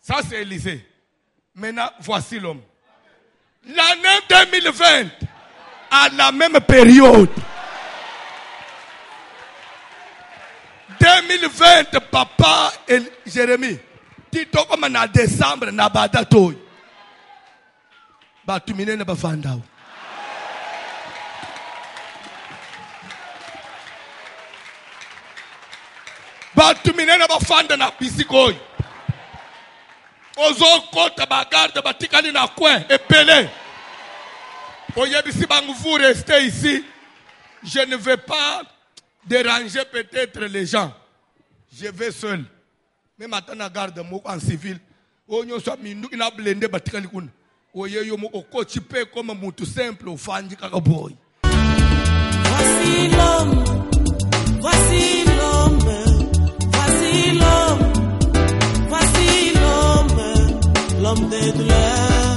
Ça, c'est Élisée. Maintenant, voici l'homme. L'année 2020, à la même période. 2020, papa et Jérémie. Tito comme en décembre, na badatoy. Batumine na bafandao. Batumine na bafanda na pisikoy. Ozo kota bagarde batikali na coin epelé. Oyebisi bangu vous restez ici. Je ne vais pas déranger peut-être les gens. Je vais seul. Mais maintenant garde moi en civil. Onyo so mindu ina blende batikali kuna. Oyeyo mo okochipe comme mutu simple ofanji kaka boy. Voici l'homme. Voici l'homme. Voici l'homme. Voici l'homme. L'homme de douleur.